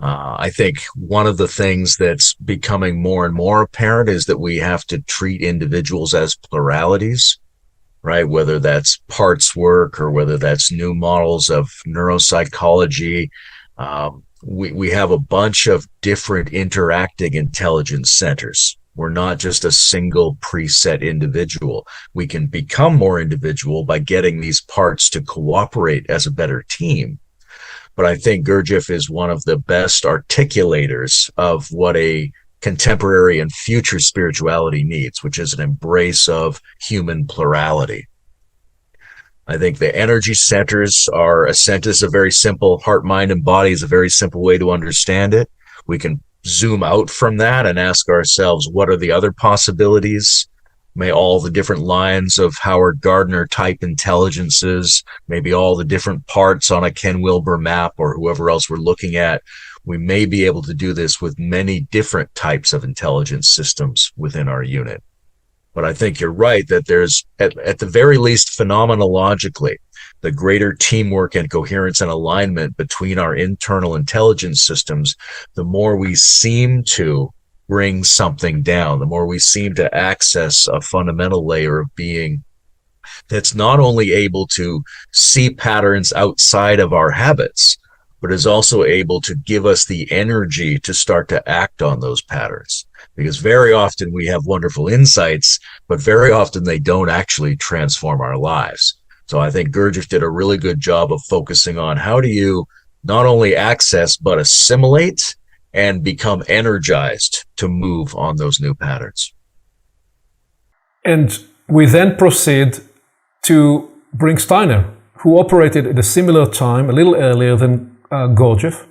S1: I think one of the things that's becoming more and more apparent is that we have to treat individuals as pluralities. right? Whether that's parts work or whether that's new models of neuropsychology. We have a bunch of different interacting intelligence centers. We're not just a single preset individual. We can become more individual by getting these parts to cooperate as a better team. But I think Gurdjieff is one of the best articulators of what a contemporary and future spirituality needs, which is an embrace of human plurality. I think the energy centers are a sentence, a very simple heart, mind, and body is a very simple way to understand it. We can zoom out from that and ask ourselves, what are the other possibilities? May all the different lines of Howard Gardner type intelligences, maybe all the different parts on a Ken Wilber map or whoever else we're looking at, we may be able to do this with many different types of intelligence systems within our unit. But I think you're right that there's, at the very least, phenomenologically, the greater teamwork and coherence and alignment between our internal intelligence systems, the more we seem to bring something down, the more we seem to access a fundamental layer of being that's not only able to see patterns outside of our habits, but is also able to give us the energy to start to act on those patterns. Because very often we have wonderful insights, but very often they don't actually transform our lives. So I think Gurdjieff did a really good job of focusing on how do you not only access, but assimilate and become energized to move on those new patterns.
S2: And we then proceed to bring Steiner, who operated at a similar time, a little earlier than Gurdjieff.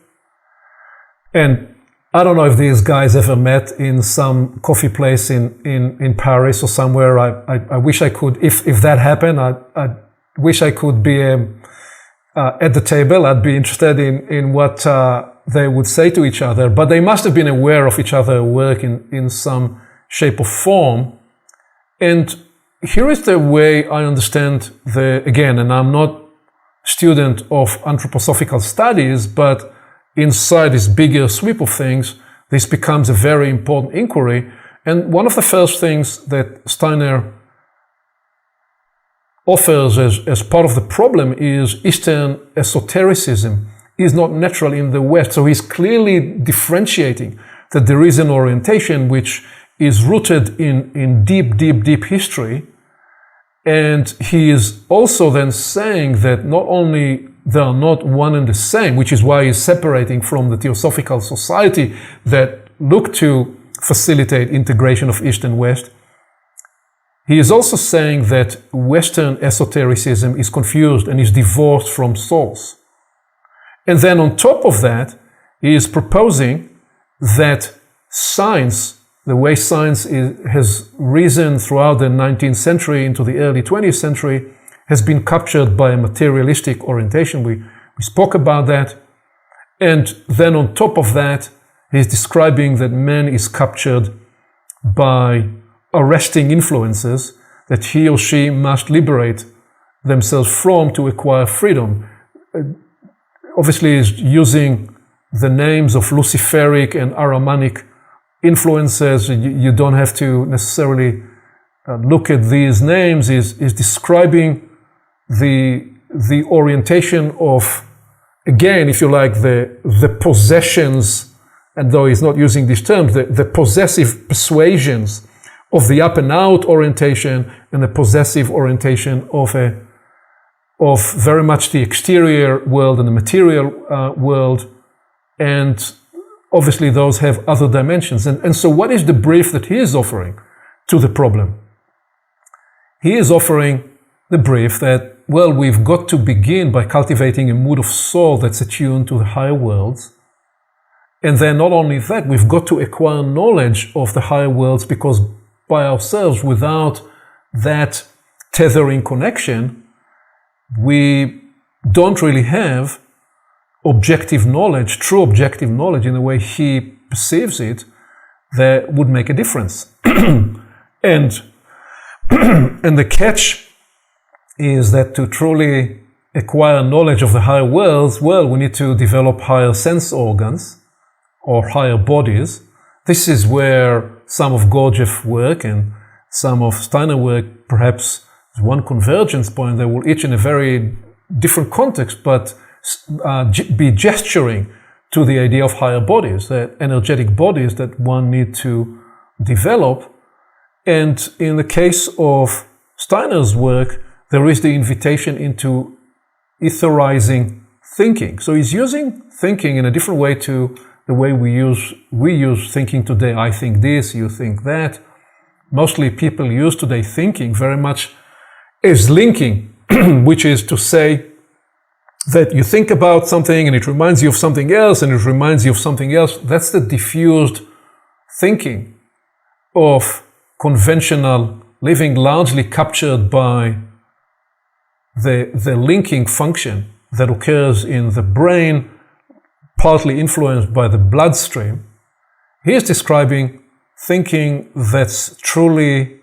S2: And I don't know if these guys ever met in some coffee place in Paris or somewhere. I wish I could, if that happened, I wish I could be at the table. I'd be interested in what they would say to each other, but they must have been aware of each other's work in some shape or form. And here is the way I understand again, and I'm not a student of anthroposophical studies, but inside this bigger sweep of things, this becomes a very important inquiry. And one of the first things that Steiner offers as part of the problem is Eastern esotericism is not natural in the West. So he's clearly differentiating that there is an orientation which is rooted in deep history. And he is also then saying that not only they are not one and the same, which is why he's separating from the Theosophical Society that look to facilitate integration of East and West. He is also saying that Western esotericism is confused and is divorced from source. And then on top of that, he is proposing that science, the way science has risen throughout the 19th century into the early 20th century, has been captured by a materialistic orientation. We spoke about that. And then on top of that, he's describing that man is captured by arresting influences that he or she must liberate themselves from to acquire freedom. Obviously, he's using the names of Luciferic and Aramanic influences. You don't have to necessarily look at these names. Is describing the orientation of, again, if you like, the possessions, and though he's not using these terms, the possessive persuasions of the up and out orientation and the possessive orientation of very much the exterior world and the material world. And obviously those have other dimensions. And so what is the brief that he is offering to the problem? He is offering the brief that, well, we've got to begin by cultivating a mood of soul that's attuned to the higher worlds. And then not only that, we've got to acquire knowledge of the higher worlds, because by ourselves, without that tethering connection, we don't really have objective knowledge, true objective knowledge in the way he perceives it, that would make a difference. And the catch is that to truly acquire knowledge of the higher worlds, well, we need to develop higher sense organs or higher bodies. This is where some of Gurdjieff's work and some of Steiner's work perhaps There's one convergence point. They will each in a very different context, but be gesturing to the idea of higher bodies, that energetic bodies that one need to develop. And in the case of Steiner's work, there is the invitation into etherizing thinking. So he's using thinking in a different way to the way we use thinking today. I think this, you think that. Mostly people use today thinking very much as linking, which is to say that you think about something and it reminds you of something else and it reminds you of something else. That's the diffused thinking of conventional living, largely captured by the linking function that occurs in the brain, partly influenced by the bloodstream. He is describing thinking that's truly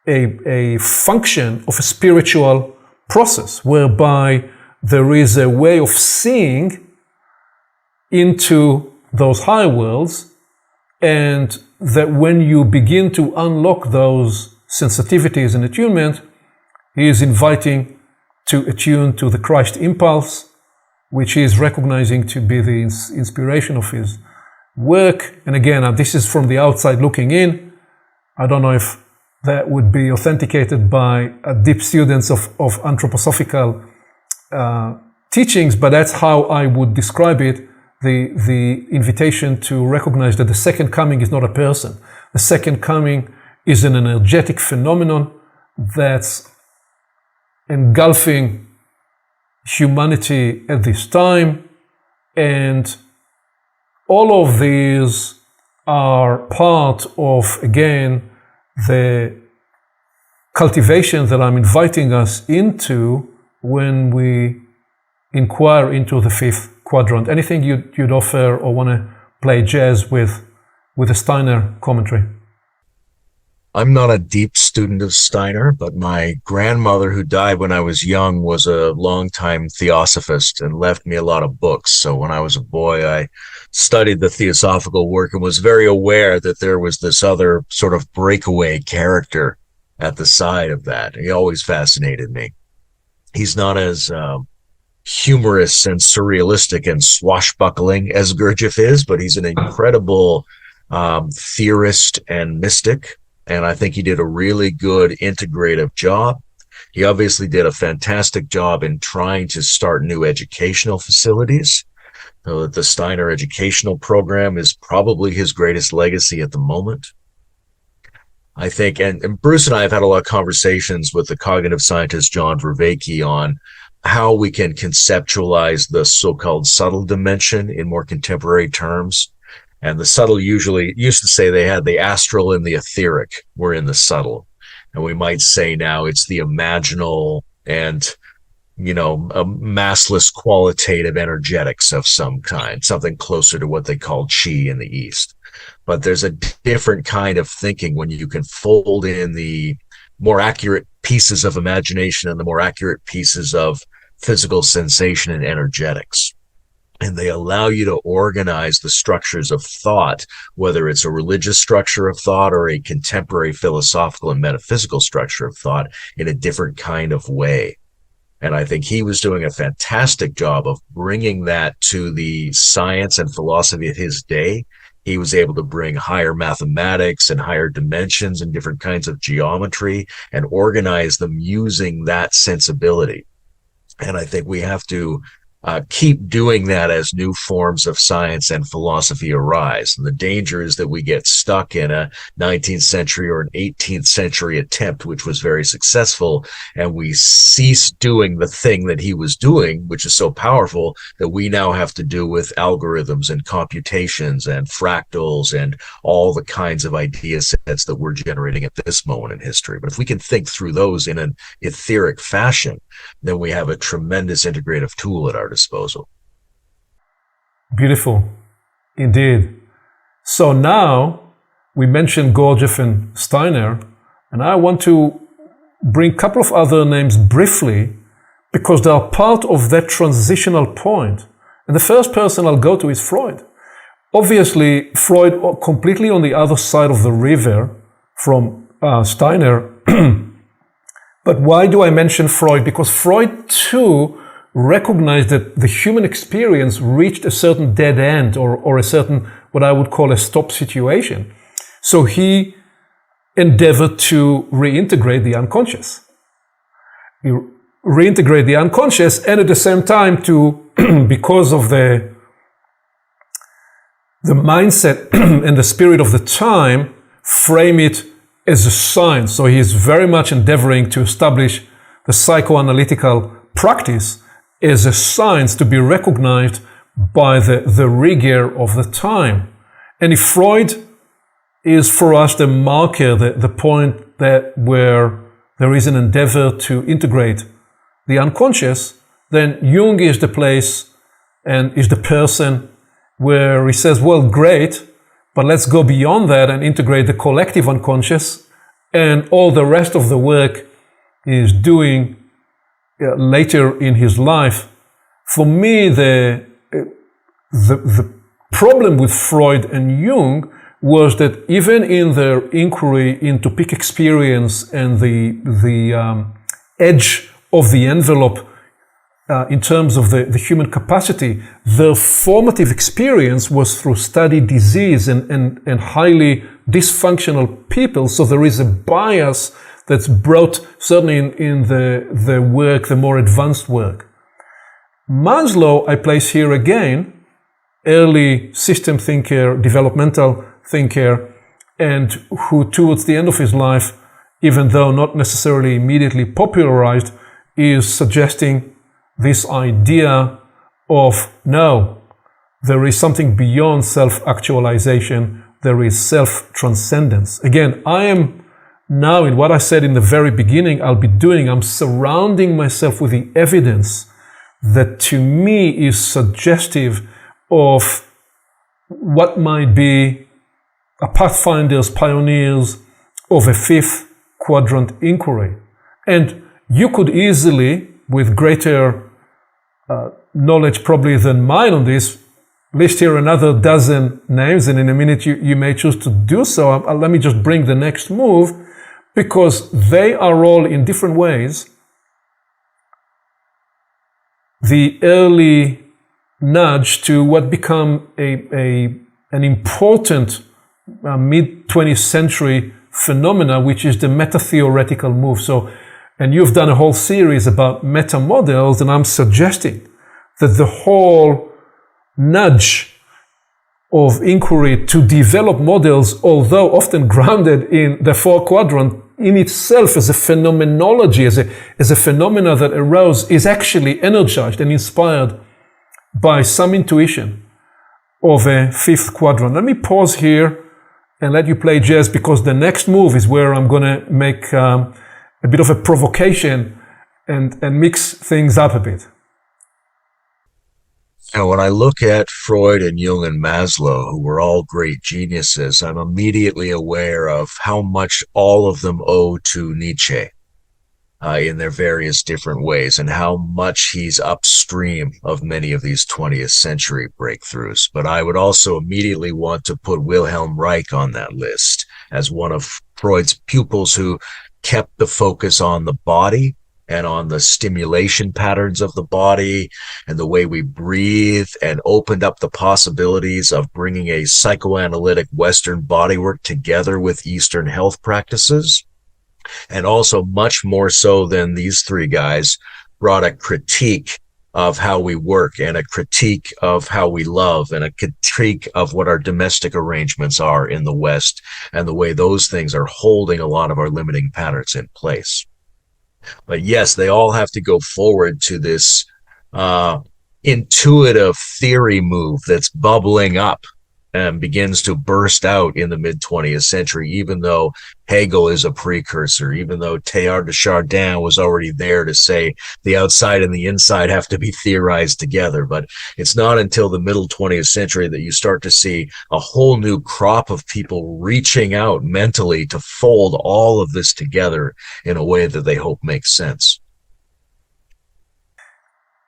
S2: a function of a spiritual process, whereby there is a way of seeing into those higher worlds, and that when you begin to unlock those sensitivities and attunement, he is inviting to attune to the Christ impulse, which he is recognizing to be the inspiration of his work. And again, this is from the outside looking in. I don't know if that would be authenticated by deep students of anthroposophical teachings, but that's how I would describe it. The invitation to recognize that the second coming is not a person. The second coming is an energetic phenomenon that's engulfing humanity at this time. And all of these are part of, again, the cultivation that I'm inviting us into when we inquire into the fifth quadrant. Anything you'd offer or want to play jazz with a Steiner commentary?
S1: I'm not a deep student of Steiner, but my grandmother, who died when I was young, was a longtime theosophist and left me a lot of books. So when I was a boy, I studied the theosophical work and was very aware that there was this other sort of breakaway character at the side of that. He always fascinated me. He's not as humorous and surrealistic and swashbuckling as Gurdjieff is, but he's an incredible theorist and mystic. And I think he did a really good integrative job. He obviously did a fantastic job in trying to start new educational facilities. So the Steiner educational program is probably his greatest legacy at the moment. I think, and Bruce and I have had a lot of conversations with the cognitive scientist John Vervaeke on how we can conceptualize the so-called subtle dimension in more contemporary terms. And the subtle usually used to say they had the astral and the etheric were in the subtle. And we might say now it's the imaginal and, a massless qualitative energetics of some kind, something closer to what they call chi in the East. But there's a different kind of thinking when you can fold in the more accurate pieces of imagination and the more accurate pieces of physical sensation and energetics. And they allow you to organize the structures of thought, whether it's a religious structure of thought or a contemporary philosophical and metaphysical structure of thought, in a different kind of way. And I think he was doing a fantastic job of bringing that to the science and philosophy of his day. He was able to bring higher mathematics and higher dimensions and different kinds of geometry and organize them using that sensibility. And I think we have to keep doing that as new forms of science and philosophy arise. And the danger is that we get stuck in a 19th century or an 18th century attempt, which was very successful, and we cease doing the thing that he was doing, which is so powerful, that we now have to do with algorithms and computations and fractals and all the kinds of idea sets that we're generating at this moment in history. But if we can think through those in an etheric fashion, then we have a tremendous integrative tool at our disposal.
S2: Beautiful, indeed. So now we mentioned Gurdjieff and Steiner, and I want to bring a couple of other names briefly because they are part of that transitional point. And the first person I'll go to is Freud. Obviously, Freud completely on the other side of the river from Steiner But why do I mention Freud? Because Freud too recognized that the human experience reached a certain dead end or a certain, what I would call a stop situation. So he endeavored to reintegrate the unconscious. He reintegrate the unconscious, and at the same time to, because of the mindset and the spirit of the time, frame it as a science. So he is very much endeavoring to establish the psychoanalytical practice as a science to be recognized by the rigor of the time. And if Freud is for us the marker, the point that where there is an endeavor to integrate the unconscious, then Jung is the place and is the person where he says, well, great, but let's go beyond that and integrate the collective unconscious, and all the rest of the work is doing later in his life. For me, the problem with Freud and Jung was that even in their inquiry into peak experience and the edge of the envelope in terms of the human capacity, their formative experience was through study disease and highly dysfunctional people. So there is a bias that's brought certainly in the work, the more advanced work. Maslow, I place here again, early system thinker, developmental thinker, and who towards the end of his life, even though not necessarily immediately popularized, is suggesting this idea of, no, there is something beyond self-actualization, there is self-transcendence. Again, I am now, in what I said in the very beginning, I'm surrounding myself with the evidence that to me is suggestive of what might be a pathfinders, pioneers of a fifth quadrant inquiry. And you could easily, with greater knowledge probably than mine on this, list here another dozen names, and in a minute you may choose to do so. Let me just bring the next move, because they are all in different ways the early nudge to what become an important mid-20th century phenomena, which is the meta-theoretical move. So, and you've done a whole series about meta-models, and I'm suggesting that the whole nudge of inquiry to develop models, although often grounded in the four-quadrant, in itself as a phenomenology, as a phenomena that arose, is actually energized and inspired by some intuition of a fifth quadrant. Let me pause here and let you play jazz, because the next move is where I'm going to make a bit of a provocation and mix things up a bit.
S1: Now, when I look at Freud and Jung and Maslow, who were all great geniuses, I'm immediately aware of how much all of them owe to Nietzsche in their various different ways, and how much he's upstream of many of these 20th century breakthroughs. But I would also immediately want to put Wilhelm Reich on that list as one of Freud's pupils who kept the focus on the body and on the stimulation patterns of the body and the way we breathe, and opened up the possibilities of bringing a psychoanalytic Western bodywork together with Eastern health practices. And also, much more so than these three guys, brought a critique of how we work, and a critique of how we love, and a critique of what our domestic arrangements are in the West, and the way those things are holding a lot of our limiting patterns in place. But yes, they all have to go forward to this intuitive theory move that's bubbling up and begins to burst out in the mid-20th century, even though Hegel is a precursor, even though Teilhard de Chardin was already there to say the outside and the inside have to be theorized together. But it's not until the middle 20th century that you start to see a whole new crop of people reaching out mentally to fold all of this together in a way that they hope makes sense.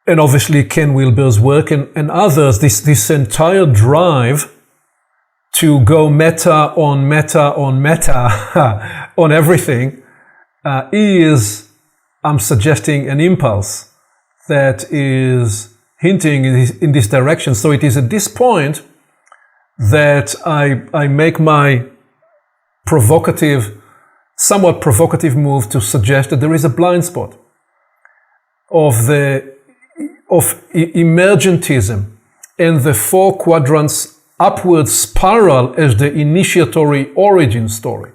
S2: And obviously Ken Wilber's work and others, this entire drive to go meta on meta on meta on everything is I'm suggesting an impulse that is hinting in this direction. So it is at this point that I make my somewhat provocative move to suggest that there is a blind spot of emergentism and the four quadrants upward spiral as the initiatory origin story.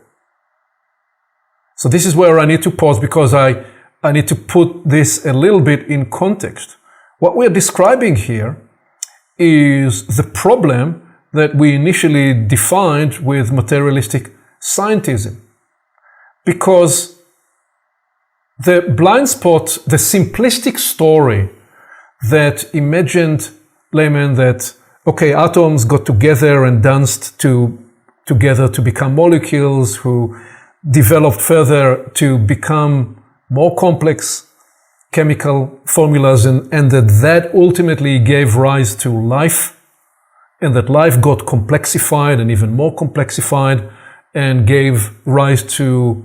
S2: So this is where I need to pause, because I need to put this a little bit in context. What we're describing here is the problem that we initially defined with materialistic scientism. Because the blind spot, the simplistic story that imagined Layman that, okay, atoms got together and danced together to become molecules, who developed further to become more complex chemical formulas, and that ultimately gave rise to life, and that life got complexified and even more complexified and gave rise to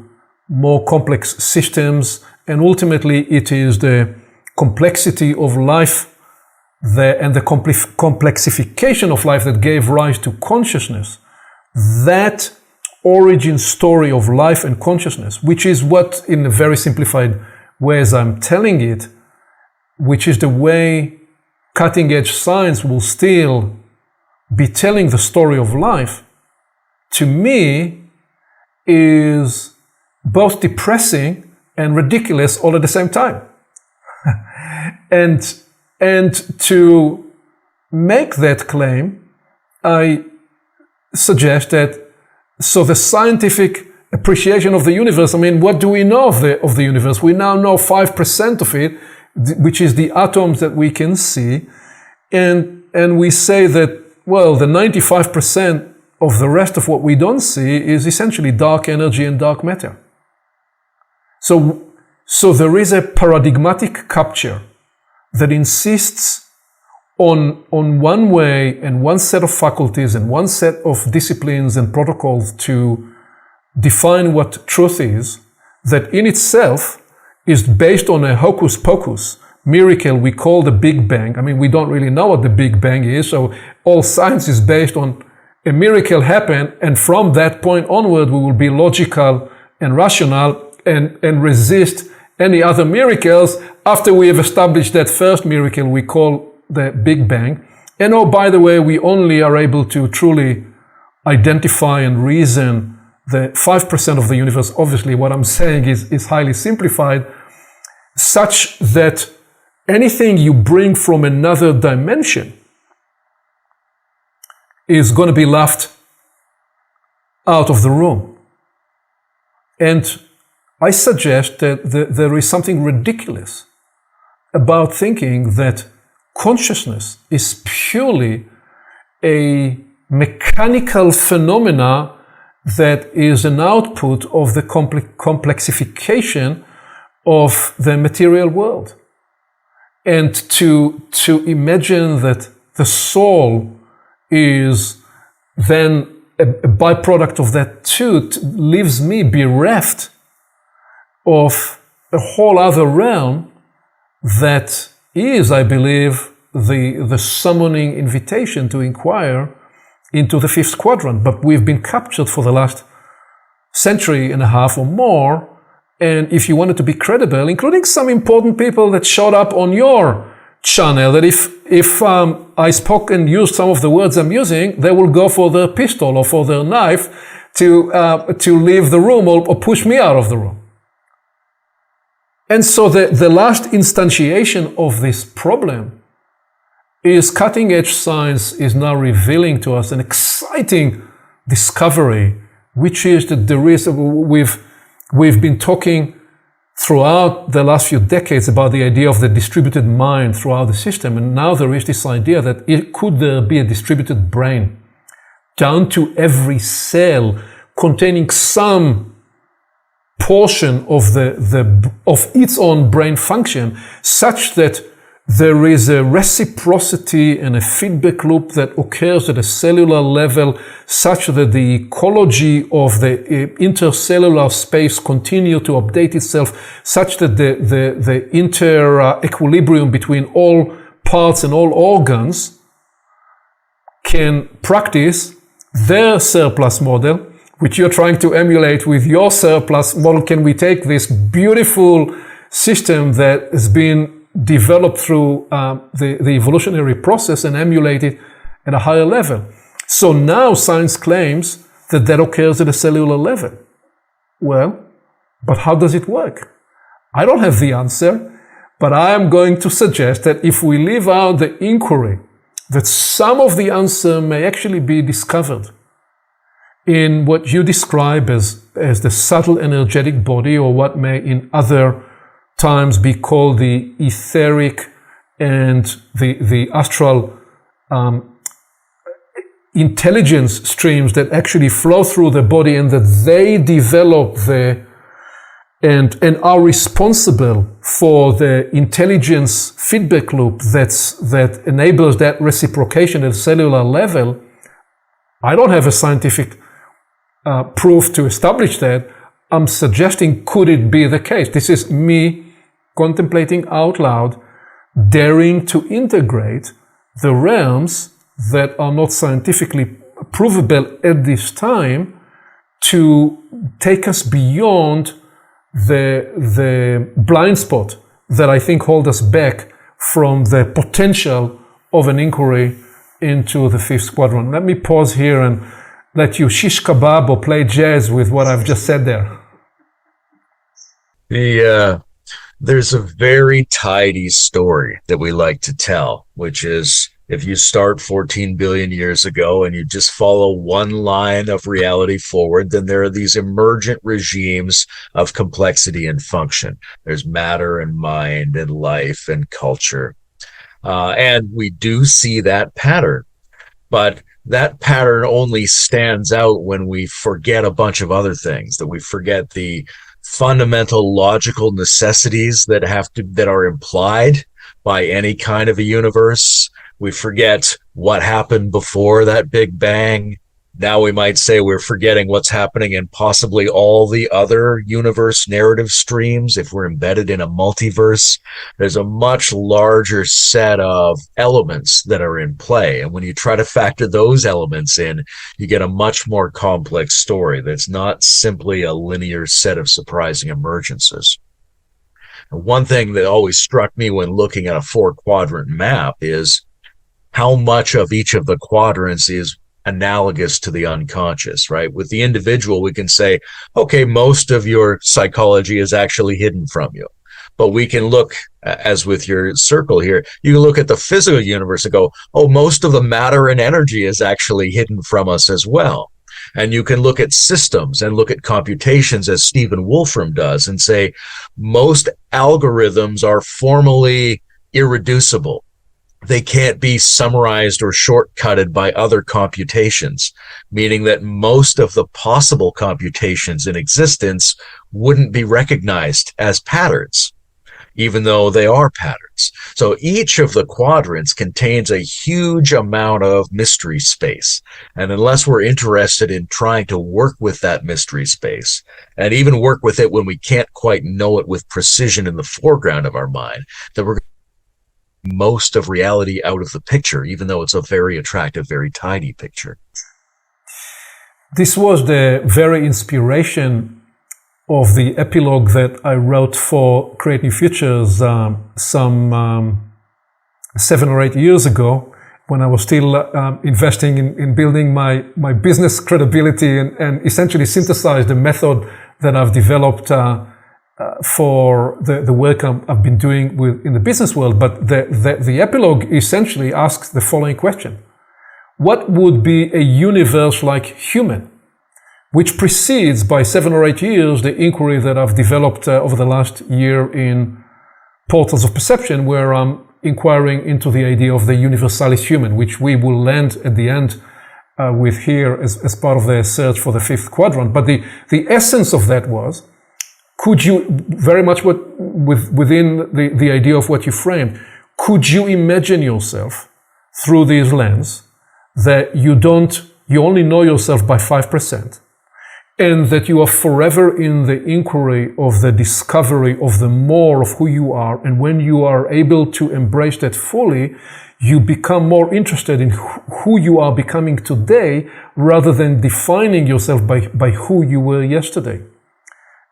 S2: more complex systems, and ultimately it is the complexity of life and the complexification of life that gave rise to consciousness. That origin story of life and consciousness, which is what, in a very simplified way as I'm telling it, which is the way cutting-edge science will still be telling the story of life, to me is both depressing and ridiculous all at the same time. And to make that claim, I suggest that, so the scientific appreciation of the universe, I mean, what do we know of the universe? We now know 5% of it, which is the atoms that we can see. And we say that, well, the 95% of the rest of what we don't see is essentially dark energy and dark matter. So there is a paradigmatic capture that insists on one way and one set of faculties and one set of disciplines and protocols to define what truth is, that in itself is based on a hocus pocus miracle we call the Big Bang. I mean, we don't really know what the Big Bang is, so all science is based on a miracle happened, and from that point onward we will be logical and rational and resist any other miracles after we have established that first miracle we call the Big Bang. And oh, by the way, we only are able to truly identify and reason the 5% of the universe. Obviously, what I'm saying is highly simplified, such that anything you bring from another dimension is going to be laughed out of the room. And I suggest that there is something ridiculous about thinking that consciousness is purely a mechanical phenomena that is an output of the complexification of the material world. And to imagine that the soul is then a byproduct of that too leaves me bereft of a whole other realm that is, I believe, the summoning invitation to inquire into the fifth quadrant. But we've been captured for the last century and a half or more. And if you wanted to be credible, including some important people that showed up on your channel, that if I spoke and used some of the words I'm using, they will go for their pistol or for their knife to leave the room or push me out of the room. And so the last instantiation of this problem is cutting-edge science is now revealing to us an exciting discovery, which is that there is, we've been talking throughout the last few decades about the idea of the distributed mind throughout the system, and now there is this idea that could there be a distributed brain down to every cell containing some portion of its own brain function, such that there is a reciprocity and a feedback loop that occurs at a cellular level such that the ecology of the intercellular space continue to update itself, such that the equilibrium between all parts and all organs can practice their surplus model, which you're trying to emulate with your surplus model. Can we take this beautiful system that has been developed through the evolutionary process and emulate it at a higher level? So now science claims that that occurs at a cellular level. Well, but how does it work? I don't have the answer, but I am going to suggest that if we leave out the inquiry, that some of the answer may actually be discovered in what you describe as the subtle energetic body, or what may in other times be called the etheric and the astral intelligence streams that actually flow through the body, and that they develop and are responsible for the intelligence feedback loop that enables that reciprocation at a cellular level. I don't have a scientific proof to establish that. I'm suggesting, could it be the case? This is me contemplating out loud, daring to integrate the realms that are not scientifically provable at this time to take us beyond the blind spot that I think hold us back from the potential of an inquiry into the fifth quadrant. Let me pause here and let you shish kebab or play jazz with what I've just said there.
S1: There's a very tidy story that we like to tell, which is if you start 14 billion years ago and you just follow one line of reality forward, then there are these emergent regimes of complexity and function. There's matter and mind and life and culture. And we do see that pattern, but that pattern only stands out when we forget a bunch of other things, that we forget the fundamental logical necessities that are implied by any kind of a universe. We forget what happened before that Big Bang. Now we might say we're forgetting what's happening in possibly all the other universe narrative streams. If we're embedded in a multiverse, there's a much larger set of elements that are in play. And when you try to factor those elements in, you get a much more complex story that's not simply a linear set of surprising emergences. And one thing that always struck me when looking at a four-quadrant map is how much of each of the quadrants is analogous to the unconscious, right? With the individual, we can say, okay, most of your psychology is actually hidden from you. But we can look, as with your circle here, you can look at the physical universe and go, oh, most of the matter and energy is actually hidden from us as well. And you can look at systems and look at computations, as Stephen Wolfram does, and say, most algorithms are formally irreducible. They can't be summarized or shortcutted by other computations, meaning that most of the possible computations in existence wouldn't be recognized as patterns, even though they are patterns. So each of the quadrants contains a huge amount of mystery space. And unless we're interested in trying to work with that mystery space, and even work with it when we can't quite know it with precision in the foreground of our mind, then we're most of reality out of the picture, even though it's a very attractive, very tidy picture.
S2: This was the very inspiration of the epilogue that I wrote for Creating Futures some 7 or 8 years ago, when I was still investing in building my business credibility and essentially synthesized the method that I've developed for the work I've been doing in the business world. But the epilogue essentially asks the following question: what would be a universe like human? Which precedes by 7 or 8 years the inquiry that I've developed over the last year in Portals of Perception, where I'm inquiring into the idea of the universalis human, which we will land at the end with here as part of the search for the fifth quadrant. But the essence of that was, could you, very much within the idea of what you framed, could you imagine yourself through this lens that you only know yourself by 5%, and that you are forever in the inquiry of the discovery of the more of who you are, and when you are able to embrace that fully, you become more interested in who you are becoming today rather than defining yourself by who you were yesterday.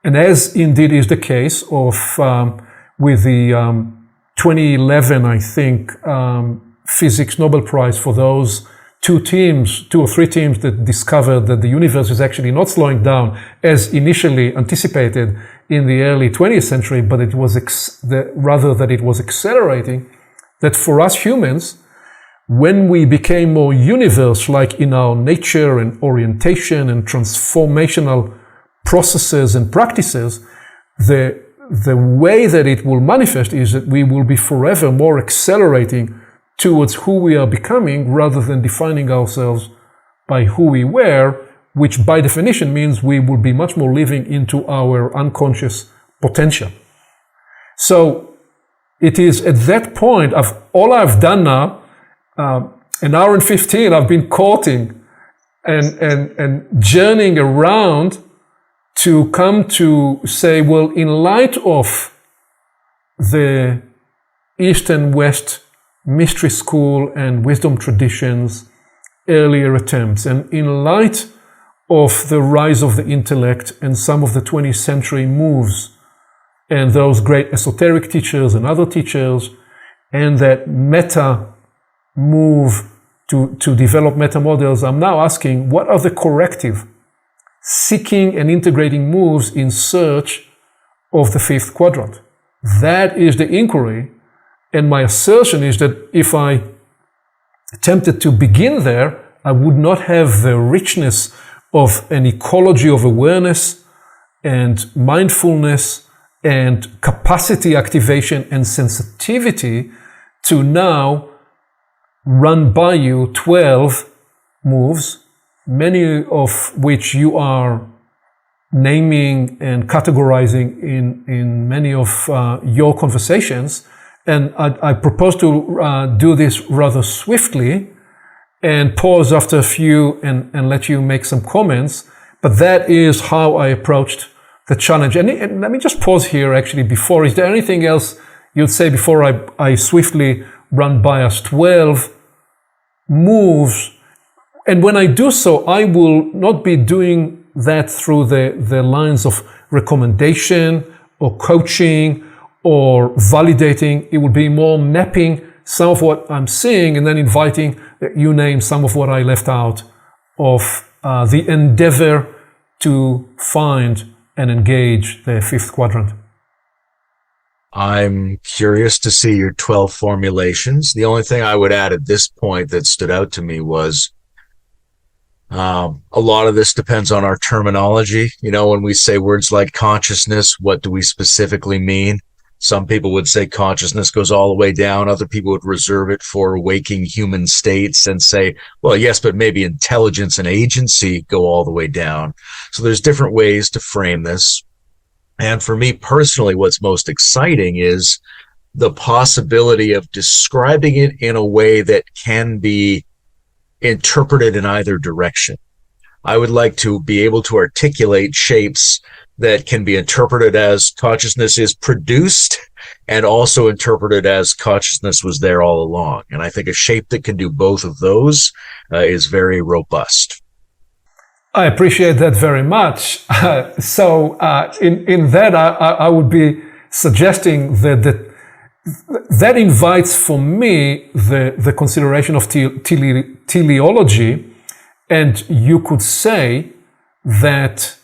S2: And as indeed is the case of with the 2011, I think, Physics Nobel Prize for those two or three teams that discovered that the universe is actually not slowing down as initially anticipated in the early 20th century, but it was rather that it was accelerating. That for us humans, when we became more universe-like in our nature and orientation and transformational processes and practices, the way that it will manifest is that we will be forever more accelerating towards who we are becoming rather than defining ourselves by who we were, which by definition means we will be much more living into our unconscious potential. So it is at that point of all I've done now, an hour and 15, I've been courting and journeying around to come to say, well, in light of the East and West mystery school and wisdom traditions, earlier attempts, and in light of the rise of the intellect and some of the 20th century moves and those great esoteric teachers and other teachers, and that meta move to develop meta models, I'm now asking, what are the corrective, seeking and integrating moves in search of the fifth quadrant? That is the inquiry. And my assertion is that if I attempted to begin there, I would not have the richness of an ecology of awareness and mindfulness and capacity activation and sensitivity to now run by you 12 moves, many of which you are naming and categorizing in many of your conversations. And I propose to do this rather swiftly and pause after a few and let you make some comments. But that is how I approached the challenge. And let me just pause here actually before. Is there anything else you'd say before I swiftly run by us 12 moves? And when I do so, I will not be doing that through the lines of recommendation or coaching or validating. It would be more mapping some of what I'm seeing and then inviting that you name some of what I left out of the endeavor to find and engage the fifth quadrant.
S1: I'm curious to see your 12 formulations. The only thing I would add at this point that stood out to me was a lot of this depends on our terminology. You know, when we say words like consciousness, what do we specifically mean? Some people would say consciousness goes all the way down. Other people would reserve it for waking human states and say, well, yes, but maybe intelligence and agency go all the way down. So there's different ways to frame this. And for me personally, what's most exciting is the possibility of describing it in a way that can be interpreted in either direction. I would like to be able to articulate shapes that can be interpreted as consciousness is produced and also interpreted as consciousness was there all along. And I think a shape that can do both of those is very robust.
S2: I appreciate that very much. So in that, I would be suggesting that invites for me the consideration of teleology. And you could say that,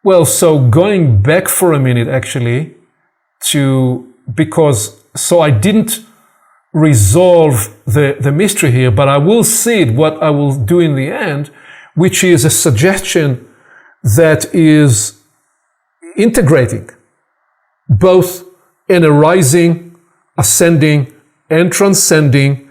S2: well, so going back for a minute actually so I didn't resolve the mystery here, but I will seed what I will do in the end, which is a suggestion that is integrating both an arising, ascending, and transcending.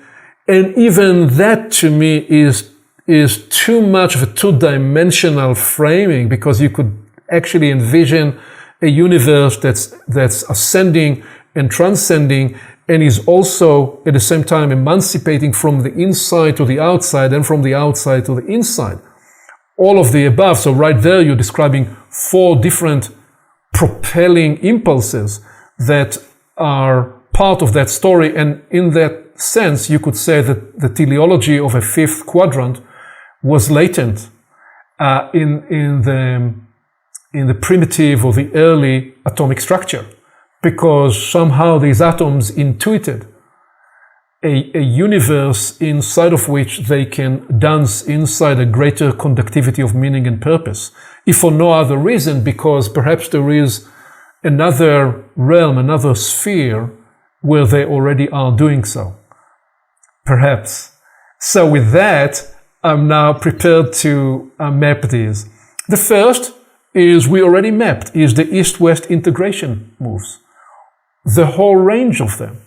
S2: And even that to me is too much of a two-dimensional framing, because you could actually envision a universe that's ascending and transcending and is also at the same time emancipating from the inside to the outside and from the outside to the inside. All of the above. So right there you're describing 4 different propelling impulses that are part of that story, and in that sense you could say that the teleology of a fifth quadrant was latent in the primitive or the early atomic structure, because somehow these atoms intuited a universe inside of which they can dance inside a greater conductivity of meaning and purpose, if for no other reason, because perhaps there is another realm, another sphere where they already are doing so. Perhaps. So with that, I'm now prepared to map these. The first is we already mapped, is the East-West integration moves. The whole range of them.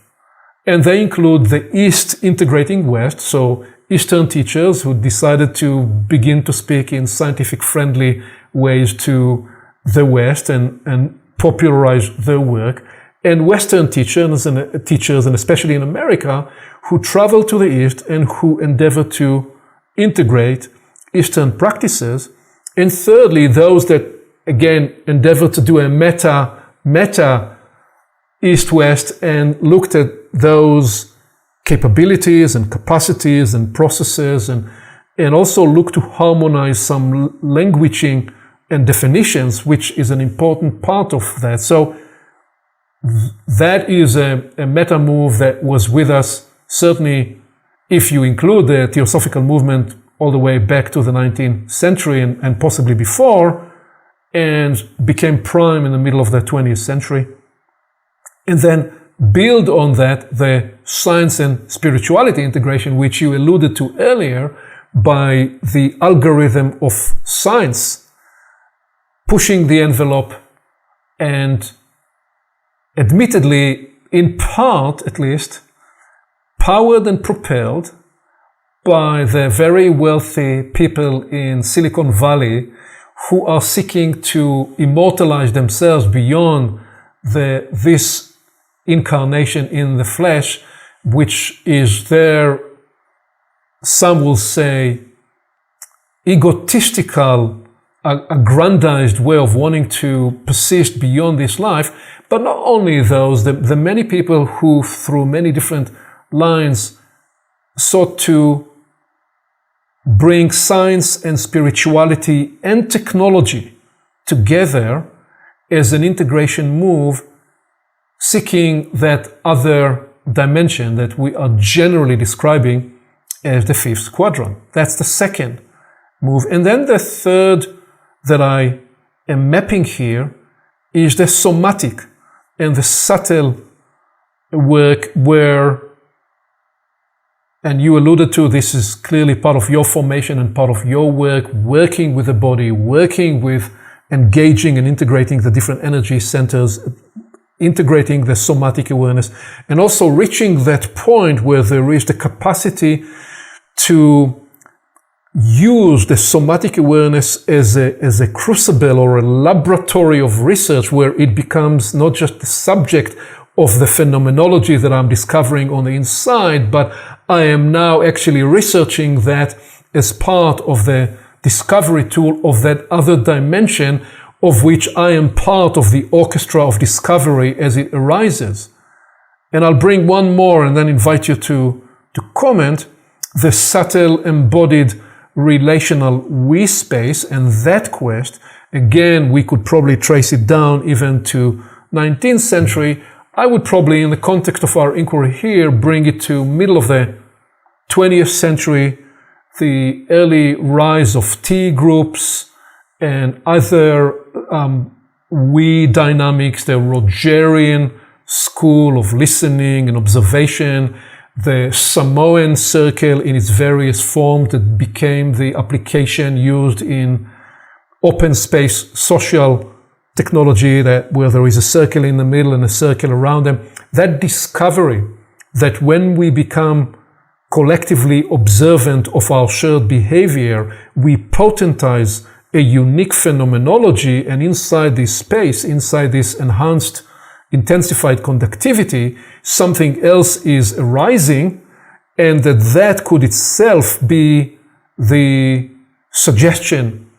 S2: And they include the East integrating West, so Eastern teachers who decided to begin to speak in scientific friendly ways to the West and popularize their work, and Western teachers, and especially in America, who travel to the East and who endeavor to integrate Eastern practices. And thirdly, those that, again, endeavor to do a meta East-West and looked at those capabilities and capacities and processes and also look to harmonize some languaging and definitions, which is an important part of that. So that is a meta move that was with us, certainly if you include the Theosophical movement all the way back to the 19th century and possibly before, and became prime in the middle of the 20th century. And then build on that the science and spirituality integration, which you alluded to earlier, by the algorithm of science pushing the envelope and admittedly, in part at least, powered and propelled by the very wealthy people in Silicon Valley who are seeking to immortalize themselves beyond this incarnation in the flesh, which is their, some will say, egotistical, aggrandized way of wanting to persist beyond this life. But not only those, the many people who, through many different lines, sought to bring science and spirituality and technology together as an integration move, seeking that other dimension that we are generally describing as the fifth quadrant. That's the second move. And then the third that I am mapping here is the somatic and the subtle work where, and you alluded to, this is clearly part of your formation and part of your work, working with the body, working with engaging and integrating the different energy centers, integrating the somatic awareness, and also reaching that point where there is the capacity to use the somatic awareness as a crucible or a laboratory of research, where it becomes not just the subject of the phenomenology that I'm discovering on the inside, but I am now actually researching that as part of the discovery tool of that other dimension, of which I am part of the orchestra of discovery as it arises. And I'll bring one more and then invite you to comment: the subtle embodied relational we space. And that quest, again, we could probably trace it down even to 19th century. I would probably, in the context of our inquiry here, bring it to middle of the 20th century, the early rise of tea groups and other we dynamics, the Rogerian school of listening and observation, the Samoan circle in its various forms that became the application used in open space social technology, that where there is a circle in the middle and a circle around them. That discovery that when we become collectively observant of our shared behavior, we potentize a unique phenomenology, and inside this space, inside this enhanced intensified conductivity, something else is arising, and that could itself be the suggestion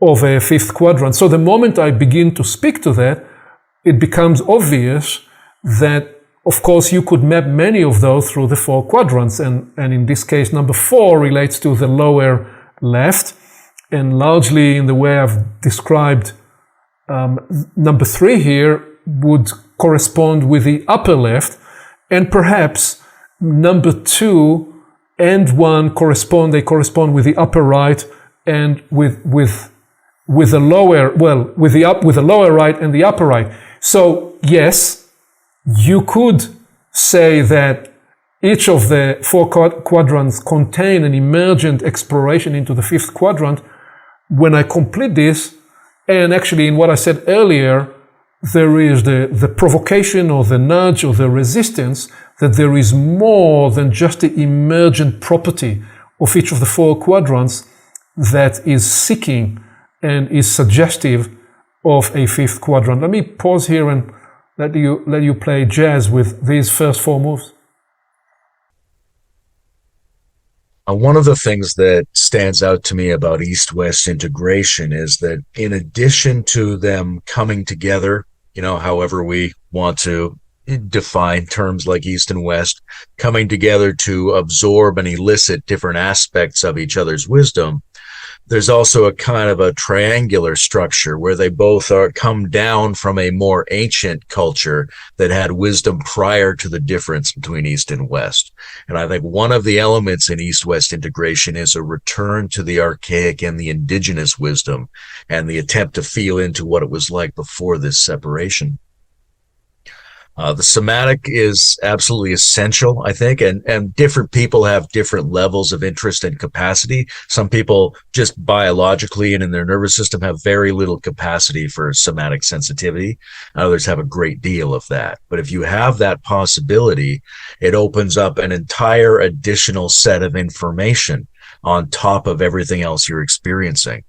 S2: of a fifth quadrant. So the moment I begin to speak to that, it becomes obvious that, of course, you could map many of those through the four quadrants. And in this case, number 4 relates to the lower left. And largely in the way I've described, number 3 here would correspond with the upper left. And perhaps number 2 and 1 correspond with the upper right and with the lower, well, with the lower right and the upper right. So yes, you could say that each of the four quadrants contain an emergent exploration into the fifth quadrant. When I complete this, and actually in what I said earlier, there is the provocation or the nudge or the resistance that there is more than just the emergent property of each of the four quadrants that is seeking and is suggestive of a fifth quadrant. Let me pause here and let you play jazz with these first 4 moves.
S1: One of the things that stands out to me about East-West integration is that in addition to them coming together, however we want to define terms like East and West, coming together to absorb and elicit different aspects of each other's wisdom, there's also a kind of a triangular structure where they both come down from a more ancient culture that had wisdom prior to the difference between East and West. And I think one of the elements in East-West integration is a return to the archaic and the indigenous wisdom and the attempt to feel into what it was like before this separation. The somatic is absolutely essential, I think, and different people have different levels of interest and capacity. Some people just biologically and in their nervous system have very little capacity for somatic sensitivity. Others have a great deal of that. But if you have that possibility, it opens up an entire additional set of information on top of everything else you're experiencing.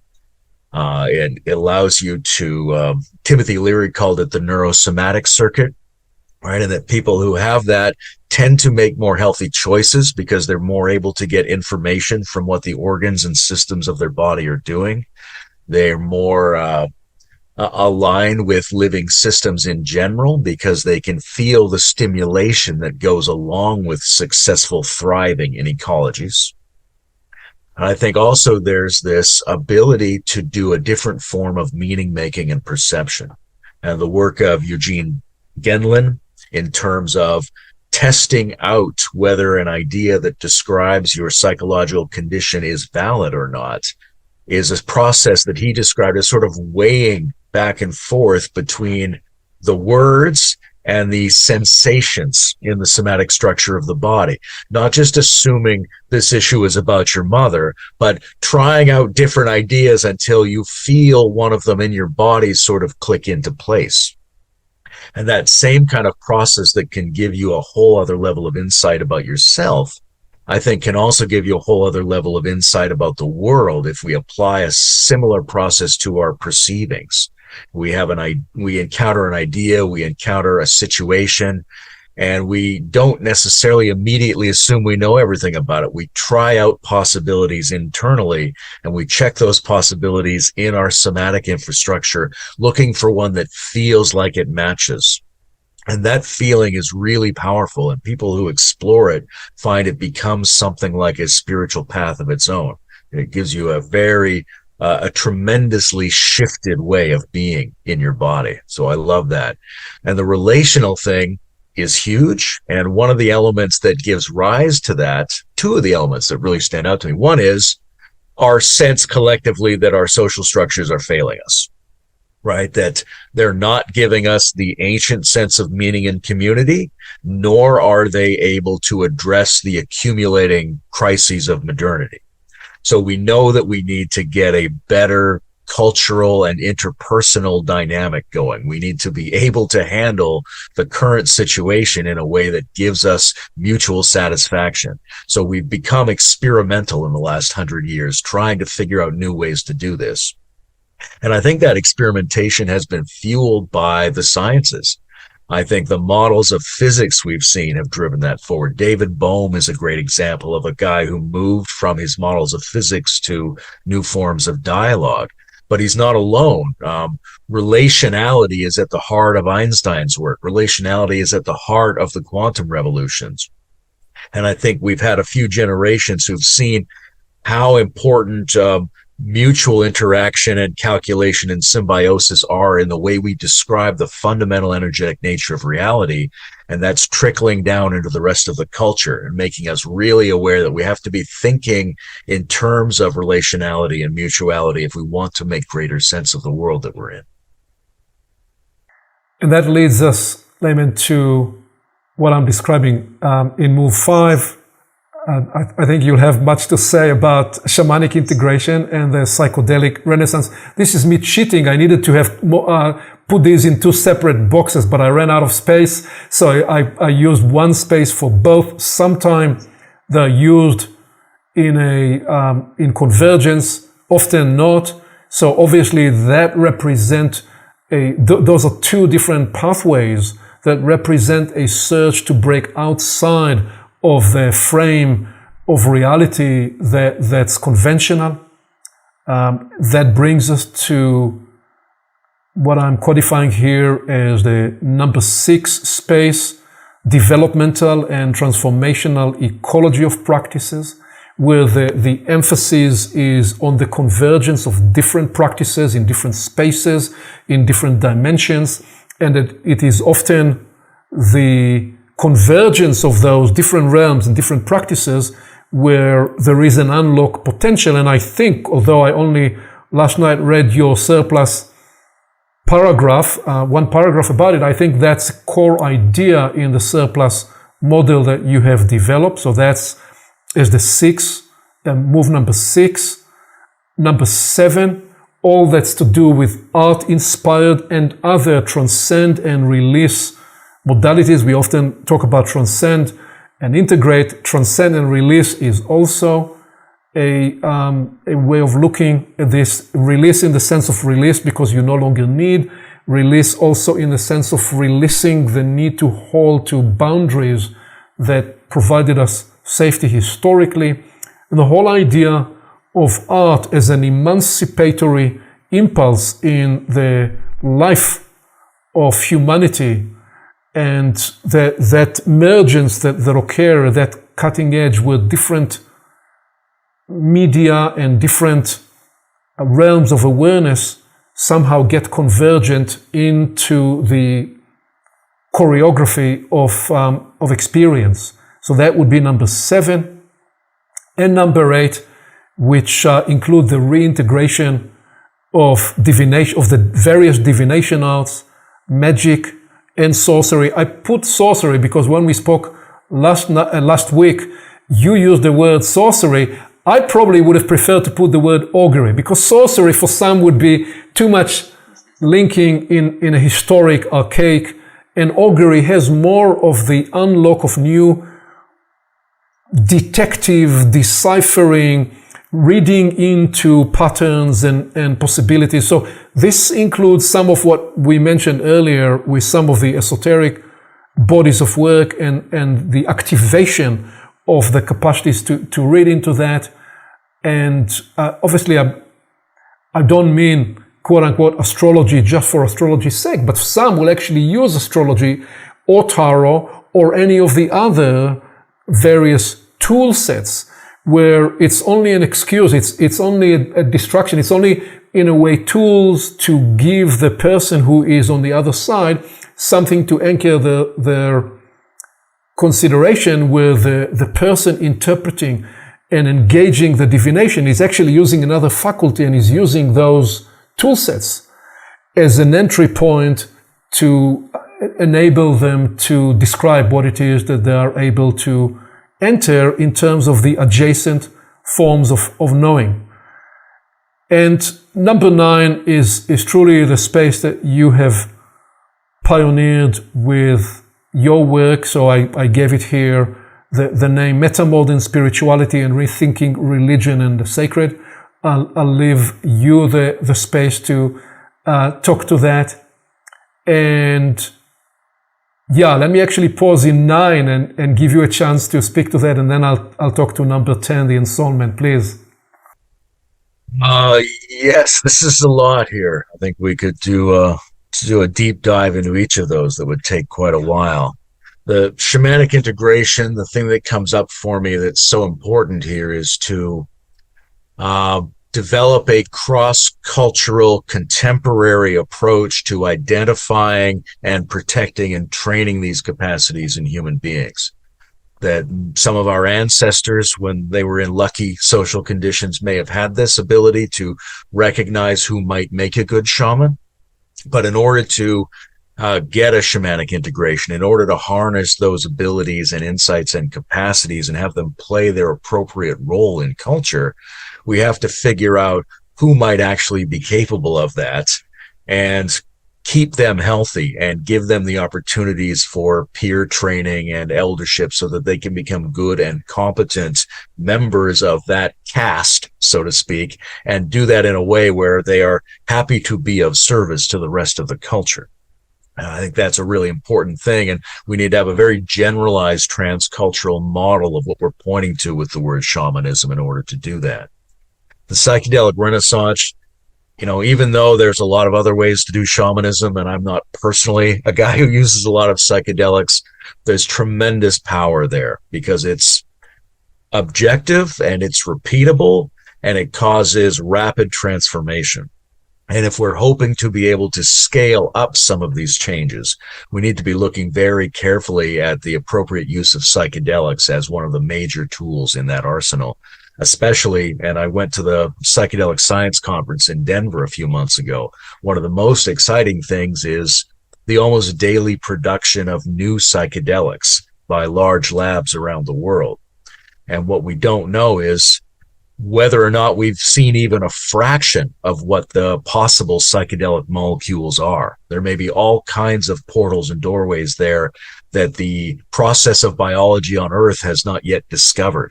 S1: It allows you to, Timothy Leary called it the neurosomatic circuit. Right, and that people who have that tend to make more healthy choices because they're more able to get information from what the organs and systems of their body are doing. They're more aligned with living systems in general because they can feel the stimulation that goes along with successful thriving in ecologies. And I think also there's this ability to do a different form of meaning making and perception. And the work of Eugene Gendlin, in terms of testing out whether an idea that describes your psychological condition is valid or not, is a process that he described as sort of weighing back and forth between the words and the sensations in the somatic structure of the body. Not just assuming this issue is about your mother, but trying out different ideas until you feel one of them in your body sort of click into place. And that same kind of process that can give you a whole other level of insight about yourself, I think can also give you a whole other level of insight about the world if we apply a similar process to our perceivings. We encounter an idea, we encounter a situation, and we don't necessarily immediately assume we know everything about it. We try out possibilities internally, and we check those possibilities in our somatic infrastructure, looking for one that feels like it matches. And that feeling is really powerful, and people who explore it find it becomes something like a spiritual path of its own. It gives you a tremendously shifted way of being in your body. So I love that. And the relational thing is huge. And one of the elements that gives rise to that, 2 of the elements that really stand out to me. One is our sense collectively that our social structures are failing us, right? That they're not giving us the ancient sense of meaning and community, nor are they able to address the accumulating crises of modernity. So we know that we need to get a better cultural and interpersonal dynamic going. We need to be able to handle the current situation in a way that gives us mutual satisfaction. So we've become experimental in the last 100 years, trying to figure out new ways to do this. And I think that experimentation has been fueled by the sciences. I think the models of physics we've seen have driven that forward. David Bohm is a great example of a guy who moved from his models of physics to new forms of dialogue. But he's not alone. Relationality is at the heart of Einstein's work. Relationality is at the heart of the quantum revolutions. And I think we've had a few generations who've seen how important mutual interaction and calculation and symbiosis are in the way we describe the fundamental energetic nature of reality. And that's trickling down into the rest of the culture and making us really aware that we have to be thinking in terms of relationality and mutuality if we want to make greater sense of the world that we're in.
S2: And that leads us, Layman, to what I'm describing in move 5. I think you'll have much to say about shamanic integration and the psychedelic renaissance. This is me cheating. I needed to have put these in 2 separate boxes, but I ran out of space. So I used one space for both. Sometime they're used in convergence, often not. So obviously that represent those are 2 different pathways that represent a search to break outside of the frame of reality that's conventional. That brings us to what I'm codifying here as the number 6 space, developmental and transformational ecology of practices, where the emphasis is on the convergence of different practices in different spaces, in different dimensions, and that it is often the convergence of those different realms and different practices where there is an unlocked potential. And I think, although I only last night read your surplus paragraph, one paragraph about it, I think that's a core idea in the surplus model that you have developed. So that's as the 6, move number 6. Number 7, all that's to do with art-inspired and other transcend and release modalities. We often talk about transcend and integrate. Transcend and release is also a way of looking at this. Release in the sense of release because you no longer need. Release also in the sense of releasing the need to hold to boundaries that provided us safety historically. And the whole idea of art as an emancipatory impulse in the life of humanity, and that emergence that occur, that cutting edge where different media and different realms of awareness somehow get convergent into the choreography of experience. So that would be number 7. And number 8, which include the reintegration of divination, of the various divination arts, magic, and sorcery. I put sorcery because when we spoke last week, you used the word sorcery. I probably would have preferred to put the word augury because sorcery for some would be too much linking in a historic, archaic, and augury has more of the unlock of new detective, deciphering, reading into patterns and possibilities. So this includes some of what we mentioned earlier with some of the esoteric bodies of work and the activation of the capacities to read into that. And obviously, I don't mean quote-unquote astrology just for astrology's sake, but some will actually use astrology or tarot or any of the other various tool sets where it's only an excuse, it's only a distraction, it's only, in a way, tools to give the person who is on the other side something to anchor their consideration, where the person interpreting and engaging the divination is actually using another faculty and is using those tool sets as an entry point to enable them to describe what it is that they are able to enter in terms of the adjacent forms of knowing. And number 9 is truly the space that you have pioneered with your work. So I gave it here the name Metamodern Spirituality and Rethinking Religion and the Sacred. I'll leave you the space to talk to that. And Yeah, let me actually pause in 9 and give you a chance to speak to that, and then I'll talk to number 10, the installment, please.
S1: Yes, this is a lot here. I think we could do a deep dive into each of those that would take quite a while. The shamanic integration, the thing that comes up for me that's so important here is to uh, develop a cross-cultural contemporary approach to identifying and protecting and training these capacities in human beings. That some of our ancestors, when they were in lucky social conditions, may have had this ability to recognize who might make a good shaman. But in order to get a shamanic integration, in order to harness those abilities and insights and capacities and have them play their appropriate role in culture, we have to figure out who might actually be capable of that and keep them healthy and give them the opportunities for peer training and eldership so that they can become good and competent members of that caste, so to speak, and do that in a way where they are happy to be of service to the rest of the culture. I think that's a really important thing, and we need to have a very generalized transcultural model of what we're pointing to with the word shamanism in order to do that. The psychedelic renaissance, even though there's a lot of other ways to do shamanism, and I'm not personally a guy who uses a lot of psychedelics, there's tremendous power there because it's objective and it's repeatable and it causes rapid transformation. And if we're hoping to be able to scale up some of these changes, we need to be looking very carefully at the appropriate use of psychedelics as one of the major tools in that arsenal. Especially, and I went to the Psychedelic Science Conference in Denver a few months ago. One of the most exciting things is the almost daily production of new psychedelics by large labs around the world. And what we don't know is whether or not we've seen even a fraction of what the possible psychedelic molecules are. There may be all kinds of portals and doorways there that the process of biology on Earth has not yet discovered.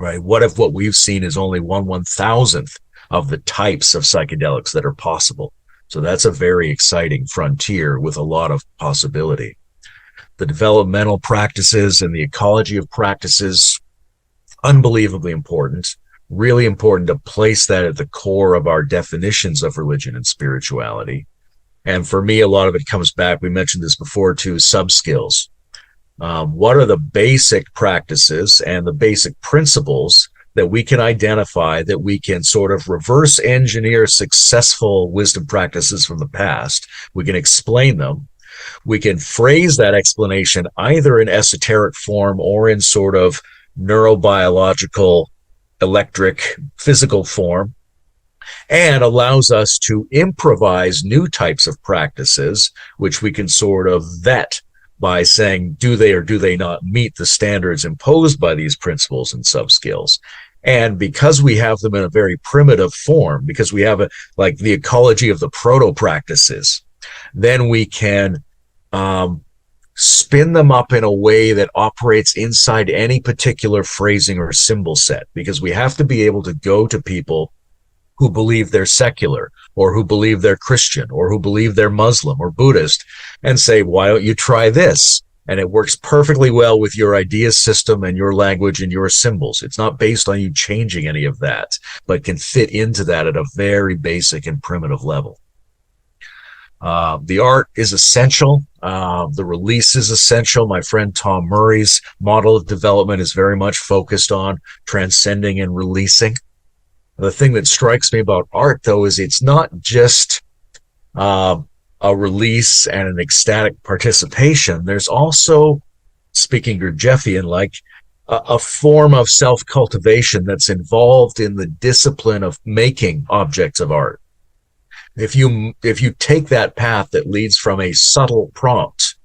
S1: Right? What if what we've seen is only 1/1000th of the types of psychedelics that are possible? So that's a very exciting frontier with a lot of possibility. The developmental practices and the ecology of practices, unbelievably important, really important to place that at the core of our definitions of religion and spirituality. And for me, a lot of it comes back, we mentioned this before too, sub-skills. What are the basic practices and the basic principles that we can identify, that we can sort of reverse engineer successful wisdom practices from the past? We can explain them. We can phrase that explanation either in esoteric form or in sort of neurobiological, electric, physical form, and allows us to improvise new types of practices, which we can sort of vet by saying, do they or do they not meet the standards imposed by these principles and sub-skills? And because we have them in a very primitive form, because we have like the ecology of the proto-practices, then we can spin them up in a way that operates inside any particular phrasing or symbol set, because we have to be able to go to people who believe they're secular, or who believe they're Christian, or who believe they're Muslim or Buddhist, and say, why don't you try this? And it works perfectly well with your idea system and your language and your symbols. It's not based on you changing any of that, but can fit into that at a very basic and primitive level. The art is essential. The release is essential. My friend Tom Murray's model of development is very much focused on transcending and releasing. The thing that strikes me about art, though, is it's not just a release and an ecstatic participation. There's also, speaking Gurdjieffian, like a form of self-cultivation that's involved in the discipline of making objects of art. If you take that path that leads from a subtle prompt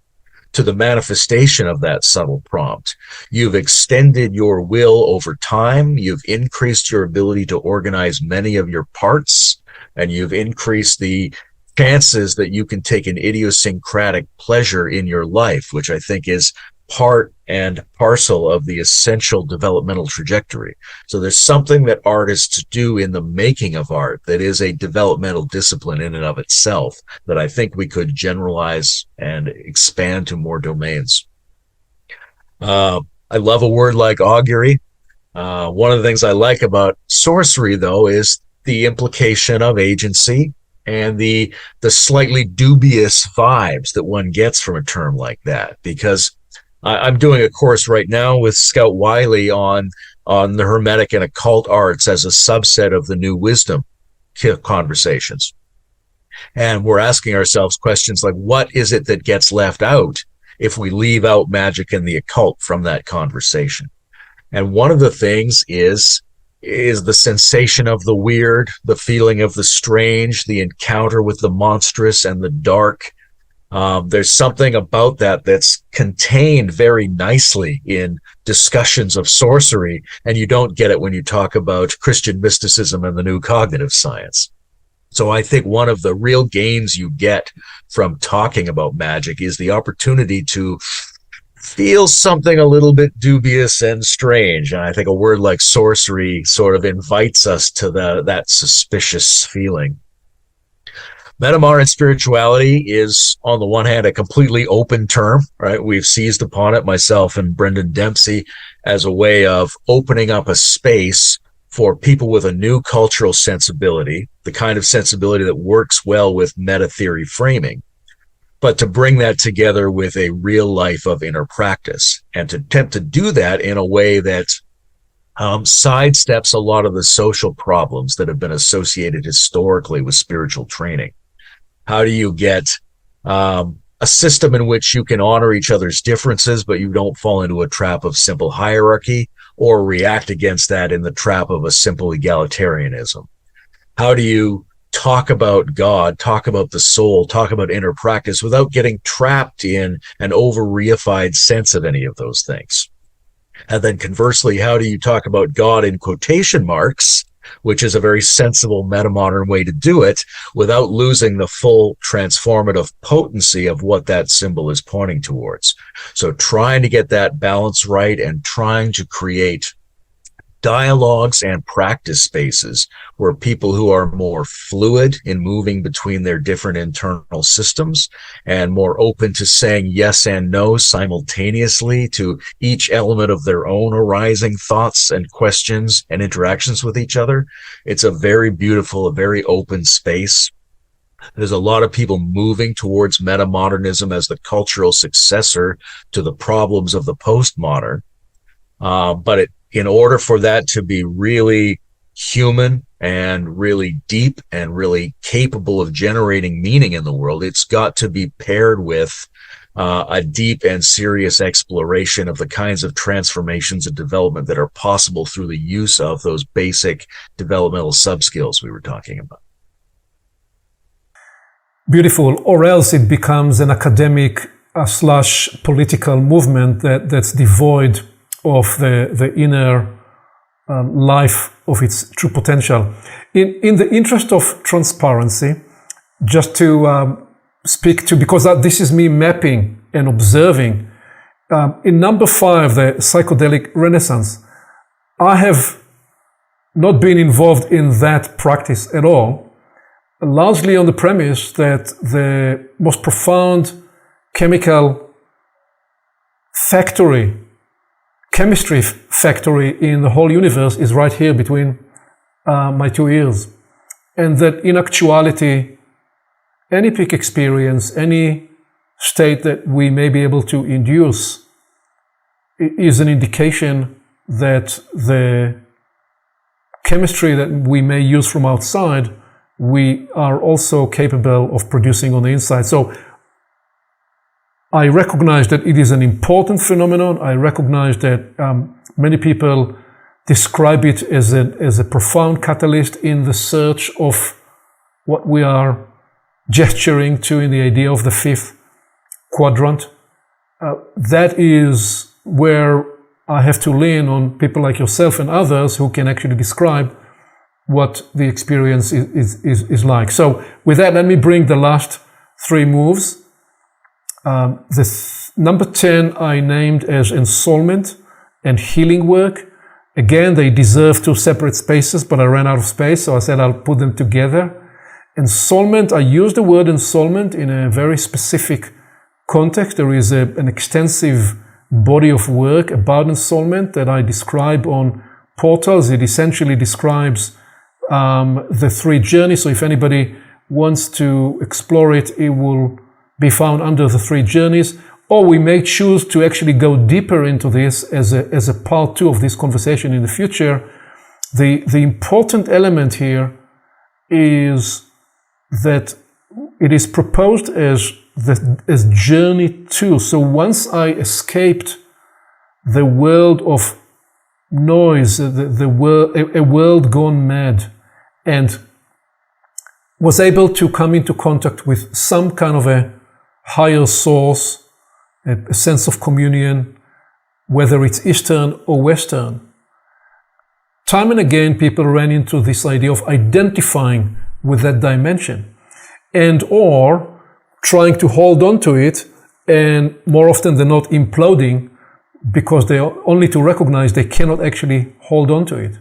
S1: to the manifestation of that subtle prompt, you've extended your will over time, you've increased your ability to organize many of your parts, and you've increased the chances that you can take an idiosyncratic pleasure in your life, which I think is part and parcel of the essential developmental trajectory. So there's something that artists do in the making of art that is a developmental discipline in and of itself that I think we could generalize and expand to more domains. I love a word like augury. One of the things I like about sorcery, though, is the implication of agency and the slightly dubious vibes that one gets from a term like that. Because I'm doing a course right now with Scout Wiley on the Hermetic and occult arts as a subset of the New Wisdom conversations. And we're asking ourselves questions like, what is it that gets left out if we leave out magic and the occult from that conversation? And one of the things is the sensation of the weird, the feeling of the strange, the encounter with the monstrous and the dark. There's something about that that's contained very nicely in discussions of sorcery, and you don't get it when you talk about Christian mysticism and the new cognitive science. So I think one of the real gains you get from talking about magic is the opportunity to feel something a little bit dubious and strange. And I think a word like sorcery sort of invites us to that suspicious feeling. Metamodern spirituality is, on the one hand, a completely open term, right? We've seized upon it, myself and Brendan Dempsey, as a way of opening up a space for people with a new cultural sensibility, the kind of sensibility that works well with meta theory framing, but to bring that together with a real life of inner practice and to attempt to do that in a way that sidesteps a lot of the social problems that have been associated historically with spiritual training. How do you get a system in which you can honor each other's differences, but you don't fall into a trap of simple hierarchy or react against that in the trap of a simple egalitarianism? How do you talk about God, talk about the soul, talk about inner practice without getting trapped in an over-reified sense of any of those things? And then conversely, how do you talk about God in quotation marks, which is a very sensible metamodern way to do it, without losing the full transformative potency of what that symbol is pointing towards? So trying to get that balance right and trying to create dialogues and practice spaces where people who are more fluid in moving between their different internal systems and more open to saying yes and no simultaneously to each element of their own arising thoughts and questions and interactions with each other. It's a very beautiful, a very open space. There's a lot of people moving towards metamodernism as the cultural successor to the problems of the postmodern. But in order for that to be really human and really deep and really capable of generating meaning in the world, it's got to be paired with a deep and serious exploration of the kinds of transformations and development that are possible through the use of those basic developmental subskills we were talking about.
S2: Beautiful, or else it becomes an academic / political movement that's devoid of the inner life of its true potential. In the interest of transparency, just to speak to, because this is me mapping and observing, in number 5, the psychedelic renaissance, I have not been involved in that practice at all, largely on the premise that the most profound chemistry factory in the whole universe is right here between my 2 ears. And that in actuality, any peak experience, any state that we may be able to induce is an indication that the chemistry that we may use from outside, we are also capable of producing on the inside. So I recognize that it is an important phenomenon. I recognize that many people describe it as a profound catalyst in the search of what we are gesturing to in the idea of the fifth quadrant. That is where I have to lean on people like yourself and others who can actually describe what the experience is like. So with that, let me bring the last 3 moves. The Number 10 I named as ensoulment and healing work. Again, they deserve two separate spaces, but I ran out of space, so I said I'll put them together. Ensoulment, I use the word ensoulment in a very specific context. There is an extensive body of work about ensoulment that I describe on portals. It essentially describes the three journeys. So if anybody wants to explore it, it will be found under the three journeys. Or we may choose to actually go deeper into this as a part two of this conversation in the future. The important element here is that it is proposed as journey two. So once I escaped the world of noise, a world gone mad, and was able to come into contact with some kind of a higher source, a sense of communion, whether it's Eastern or Western. Time and again, people ran into this idea of identifying with that dimension and or trying to hold on to it, and more often than not imploding because they are only to recognize they cannot actually hold on to it.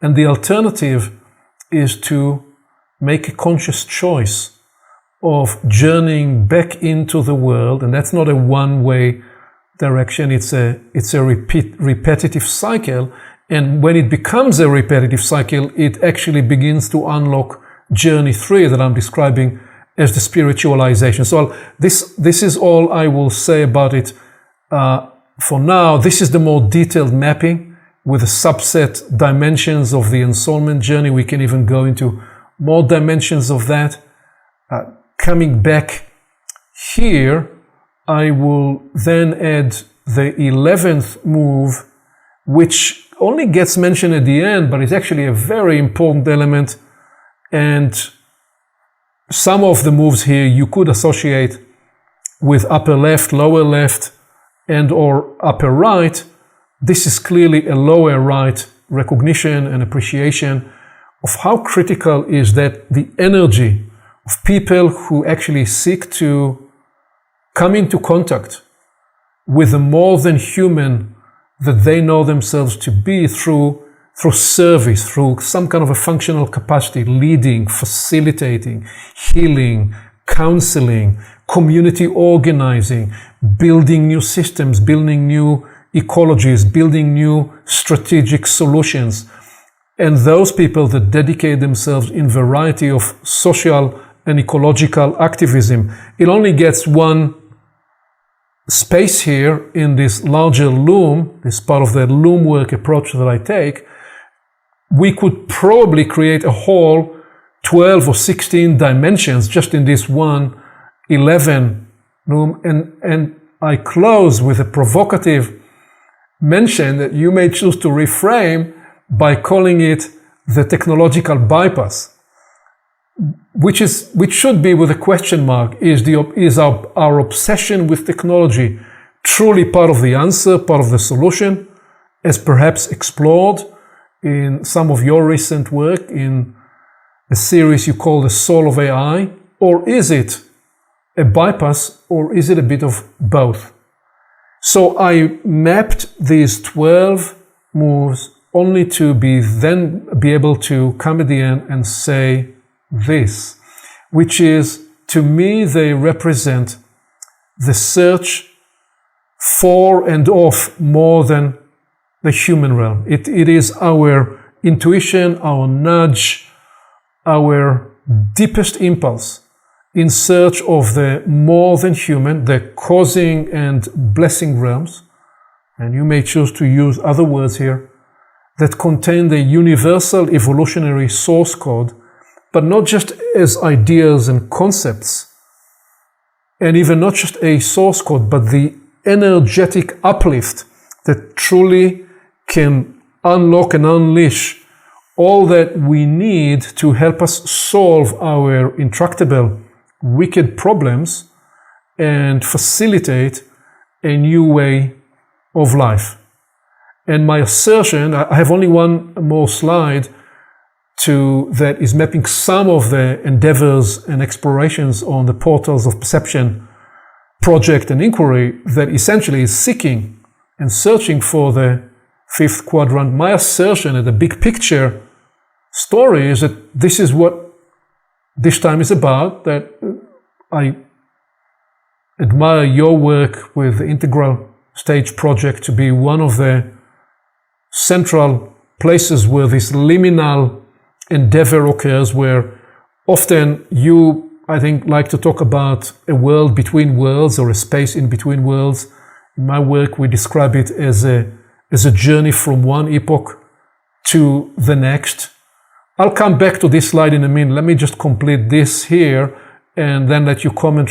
S2: And the alternative is to make a conscious choice of journeying back into the world, and that's not a one-way direction. It's a repetitive cycle, and when it becomes a repetitive cycle, it actually begins to unlock journey 3 that I'm describing as the spiritualization. So this is all I will say about it for now. This is the more detailed mapping with the subset dimensions of the ensoulment journey. We can even go into more dimensions of that. Coming back here, I will then add the 11th move, which only gets mentioned at the end, but it's actually a very important element. And some of the moves here you could associate with upper left, lower left, and or upper right. This is clearly a lower right recognition and appreciation of how critical is that the energy of people who actually seek to come into contact with the more than human that they know themselves to be through service, through some kind of a functional capacity, leading, facilitating, healing, counseling, community organizing, building new systems, building new ecologies, building new strategic solutions. And those people that dedicate themselves in variety of social and ecological activism, it only gets one space here in this larger loom, this part of the loom work approach that I take. We could probably create a whole 12 or 16 dimensions just in this one 11 loom. And I close with a provocative mention that you may choose to reframe by calling it the technological bypass, which should be with a question mark. Is our obsession with technology truly part of the answer, part of the solution, as perhaps explored in some of your recent work in a series you call The Soul of AI? Or is it a bypass, or is it a bit of both? So I mapped these 12 moves only to be able to come at the end and say this, which is, to me, they represent the search for and of more than the human realm. It is our intuition, our nudge, our deepest impulse in search of the more than human, the causing and blessing realms, and you may choose to use other words here, that contain the universal evolutionary source code, but not just as ideas and concepts, and even not just a source code, but the energetic uplift that truly can unlock and unleash all that we need to help us solve our intractable, wicked problems and facilitate a new way of life. And my assertion, I have only one more slide that is mapping some of the endeavors and explorations on the portals of perception project and inquiry that essentially is seeking and searching for the fifth quadrant. My assertion at the big picture story is that this is what this time is about, that I admire your work with the Integral Stage Project to be one of the central places where this liminal endeavor occurs, where often you, I think, like to talk about a world between worlds or a space in between worlds. In my work, we describe it as a journey from one epoch to the next. I'll come back to this slide in a minute. Let me just complete this here and then let you comment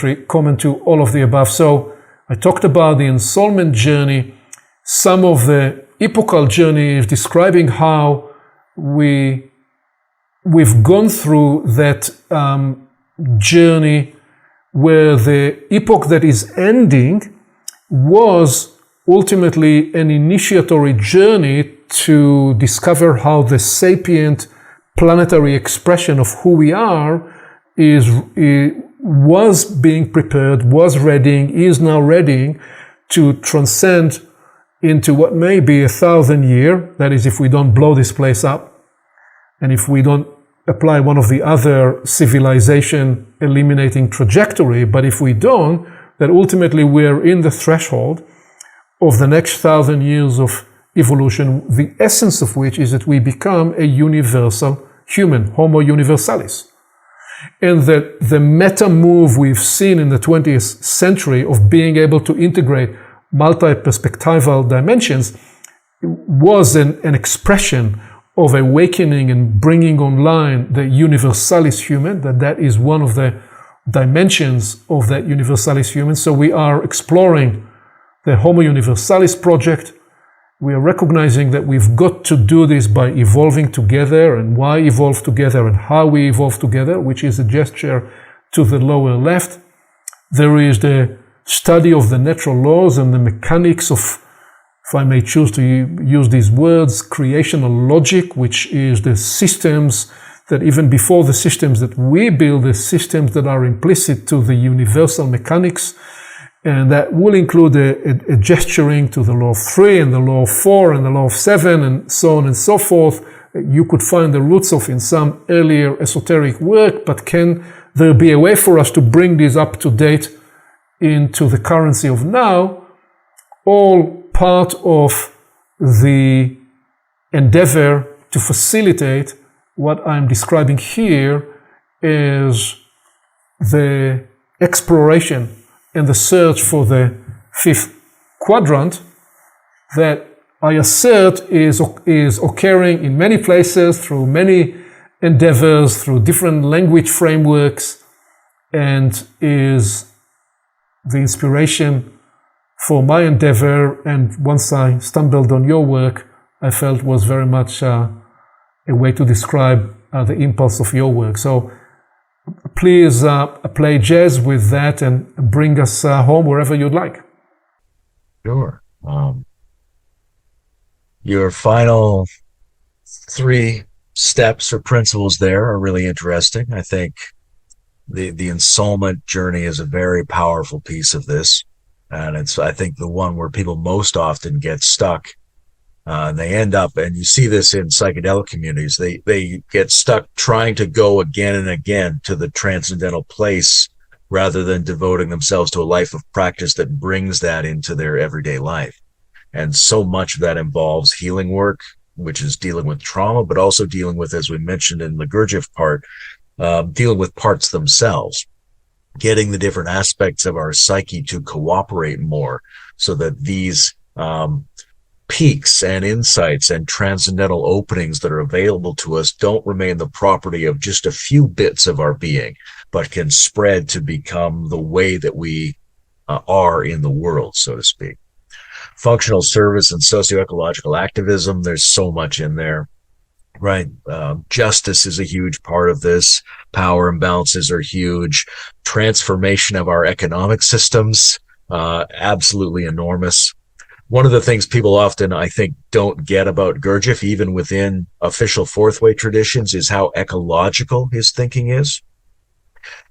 S2: to all of the above. So I talked about the ensoulment journey, some of the epochal journey is describing how we've gone through that journey where the epoch that is ending was ultimately an initiatory journey to discover how the sapient planetary expression of who we are was being prepared, was readying, is now readying to transcend into what may be 1,000-year, that is if we don't blow this place up, and if we don't apply one of the other civilization eliminating trajectory, but if we don't, that ultimately we're in the threshold of the next 1,000 years of evolution, the essence of which is that we become a universal human, Homo universalis. And that the meta move we've seen in the 20th century of being able to integrate multi-perspectival dimensions was an expression of awakening and bringing online the universalis human, that is one of the dimensions of that universalis human. So we are exploring the Homo Universalis project. We are recognizing that we've got to do this by evolving together, and why evolve together and how we evolve together, which is a gesture to the lower left. There is the study of the natural laws and the mechanics of, if I may choose to use these words, creational logic, which is the systems that even before the systems that we build, the systems that are implicit to the universal mechanics. And that will include a gesturing to the law of 3 and the law of 4 and the law of 7 and so on and so forth. You could find the roots of in some earlier esoteric work, but can there be a way for us to bring these up to date into the currency of now? All part of the endeavor to facilitate what I'm describing here is the exploration and the search for the fifth quadrant that I assert is occurring in many places through many endeavors, through different language frameworks, and is the inspiration for my endeavor. And once I stumbled on your work, I felt was very much a way to describe the impulse of your work. So please play jazz with that and bring us home wherever you'd like.
S1: Sure. Your final 3 steps or principles there are really interesting. I think the ensoulment journey is a very powerful piece of this. And it's, I think, the one where people most often get stuck. They end up, and you see this in psychedelic communities, they get stuck trying to go again and again to the transcendental place rather than devoting themselves to a life of practice that brings that into their everyday life. And so much of that involves healing work, which is dealing with trauma, but also dealing with, as we mentioned in the Gurdjieff part, dealing with parts themselves, getting the different aspects of our psyche to cooperate more so that these peaks and insights and transcendental openings that are available to us don't remain the property of just a few bits of our being, but can spread to become the way that we are in the world, so to speak. Functional service and socio-ecological activism, there's so much in there, right? Justice is a huge part of this. Power imbalances are huge. Transformation of our economic systems, absolutely enormous. One of the things people often, I think, don't get about Gurdjieff, even within official fourth way traditions, is how ecological his thinking is.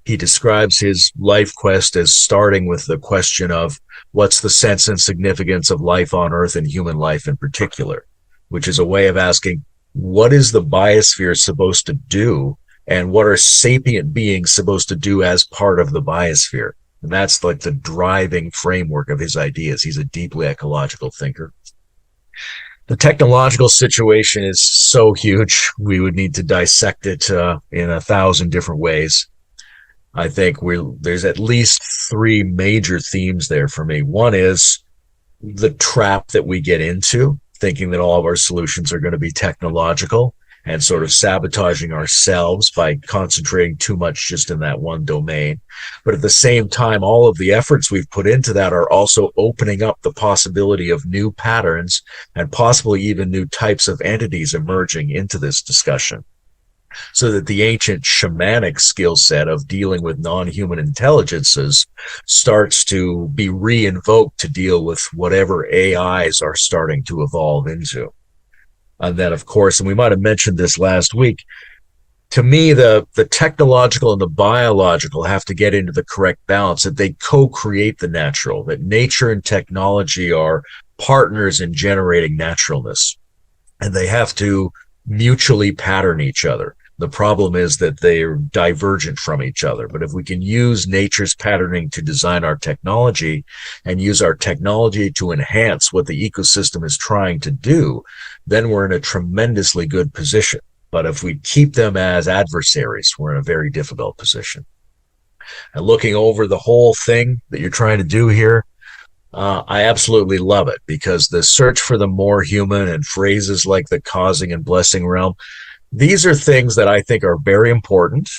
S1: He describes his life quest as starting with the question of what's the sense and significance of life on Earth and human life in particular, which is a way of asking, what is the biosphere supposed to do? And what are sapient beings supposed to do as part of the biosphere? And that's like the driving framework of his ideas. He's a deeply ecological thinker. The technological situation is so huge, we would need to dissect it in 1,000 different ways. I think there's at least three major themes there for me. One is the trap that we get into, thinking that all of our solutions are going to be technological and sort of sabotaging ourselves by concentrating too much just in that one domain. But at the same time, all of the efforts we've put into that are also opening up the possibility of new patterns and possibly even new types of entities emerging into this discussion. So that the ancient shamanic skill set of dealing with non-human intelligences starts to be re-invoked to deal with whatever AIs are starting to evolve into. And then, of course, and we might have mentioned this last week, to me, the technological and the biological have to get into the correct balance, that they co-create the natural, that nature and technology are partners in generating naturalness, and they have to mutually pattern each other. The problem is that they're divergent from each other. But if we can use nature's patterning to design our technology and use our technology to enhance what the ecosystem is trying to do, then we're in a tremendously good position. But if we keep them as adversaries, we're in a very difficult position. And looking over the whole thing that you're trying to do here, I absolutely love it, because the search for the more human and phrases like the causing and blessing realm, these are things that I think are very important,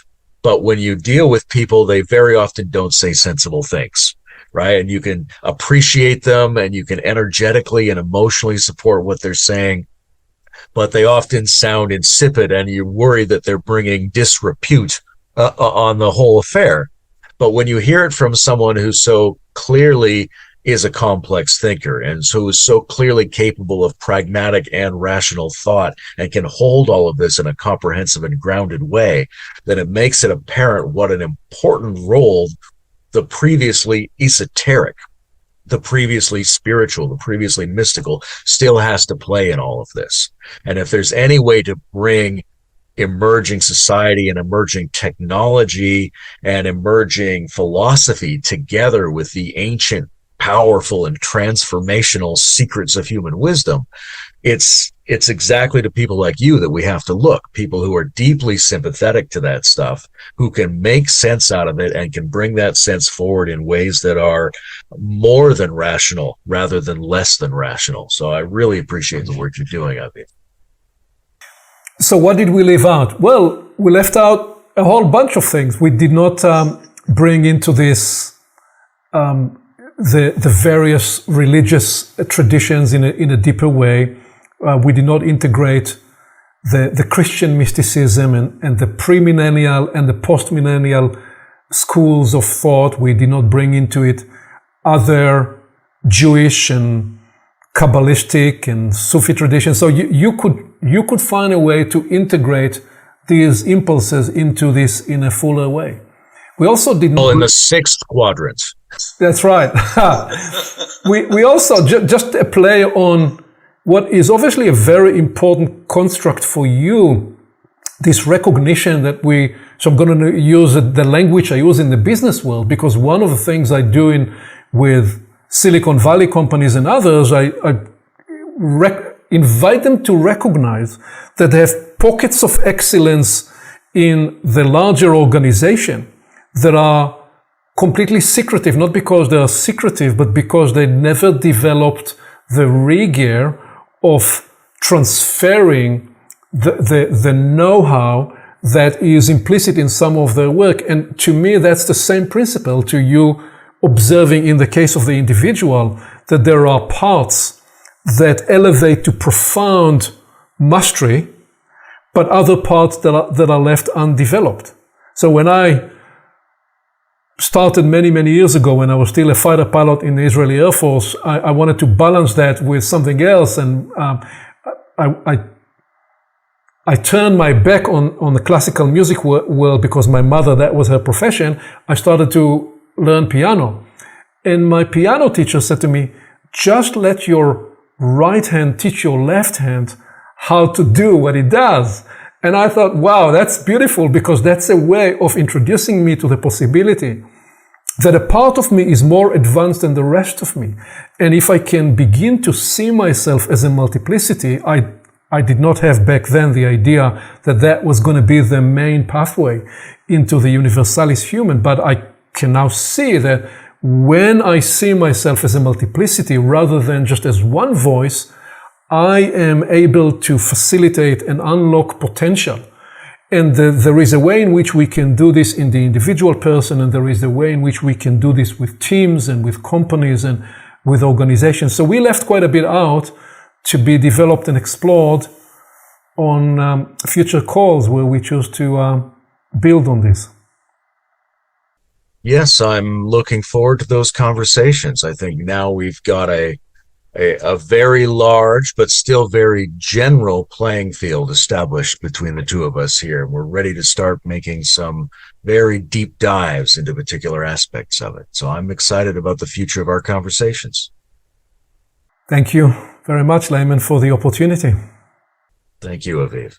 S1: but when you deal with people, they very often don't say sensible things, right? And you can appreciate them and you can energetically and emotionally support what they're saying, but they often sound insipid and you worry that they're bringing disrepute on the whole affair. But when you hear it from someone who so clearly is a complex thinker and so is so clearly capable of pragmatic and rational thought and can hold all of this in a comprehensive and grounded way, then it makes it apparent what an important role the previously esoteric, the previously spiritual, the previously mystical still has to play in all of this. And if there's any way to bring emerging society and emerging technology and emerging philosophy together with the ancient, powerful and transformational secrets of human wisdom, it's exactly to people like you that we have to look, people who are deeply sympathetic to that stuff, who can make sense out of it and can bring that sense forward in ways that are more than rational rather than less than rational. So I really appreciate the work you're doing, Aviv.
S2: So what did we leave out? Well, we left out a whole bunch of things. We did not bring into this the various religious traditions in a deeper way. We did not integrate the Christian mysticism and the premillennial and the postmillennial schools of thought. We did not bring into it other Jewish and Kabbalistic and Sufi traditions. So you could find a way to integrate these impulses into this in a fuller way. We also did not.
S1: Well, in the sixth quadrant.
S2: That's right. we also, just a play on what is obviously a very important construct for you, this recognition that so I'm going to use the language I use in the business world, because one of the things I do with Silicon Valley companies and others, I invite them to recognize that they have pockets of excellence in the larger organization that are completely secretive, not because they are secretive, but because they never developed the rigor of transferring the know-how that is implicit in some of their work. And to me, that's the same principle to you observing in the case of the individual, that there are parts that elevate to profound mastery, but other parts that are left undeveloped. So when I started many years ago, when I was still a fighter pilot in the Israeli Air Force, I wanted to balance that with something else, and I I turned my back on the classical music world because my mother, that was her profession. I started to learn piano. And my piano teacher said to me, just let your right hand teach your left hand how to do what it does. And I thought, wow, that's beautiful, because that's a way of introducing me to the possibility that a part of me is more advanced than the rest of me. And if I can begin to see myself as a multiplicity, I did not have back then the idea that that was going to be the main pathway into the universalis human. But I can now see that when I see myself as a multiplicity rather than just as one voice, I am able to facilitate and unlock potential. And there is a way in which we can do this in the individual person, and there is a way in which we can do this with teams and with companies and with organizations. So we left quite a bit out to be developed and explored on future calls where we choose to build on this.
S1: Yes, I'm looking forward to those conversations. I think now we've got a very large but still very general playing field established between the two of us here. We're ready to start making some very deep dives into particular aspects of it. So I'm excited about the future of our conversations.
S2: Thank you very much, Layman, for the opportunity.
S1: Thank you, Aviv.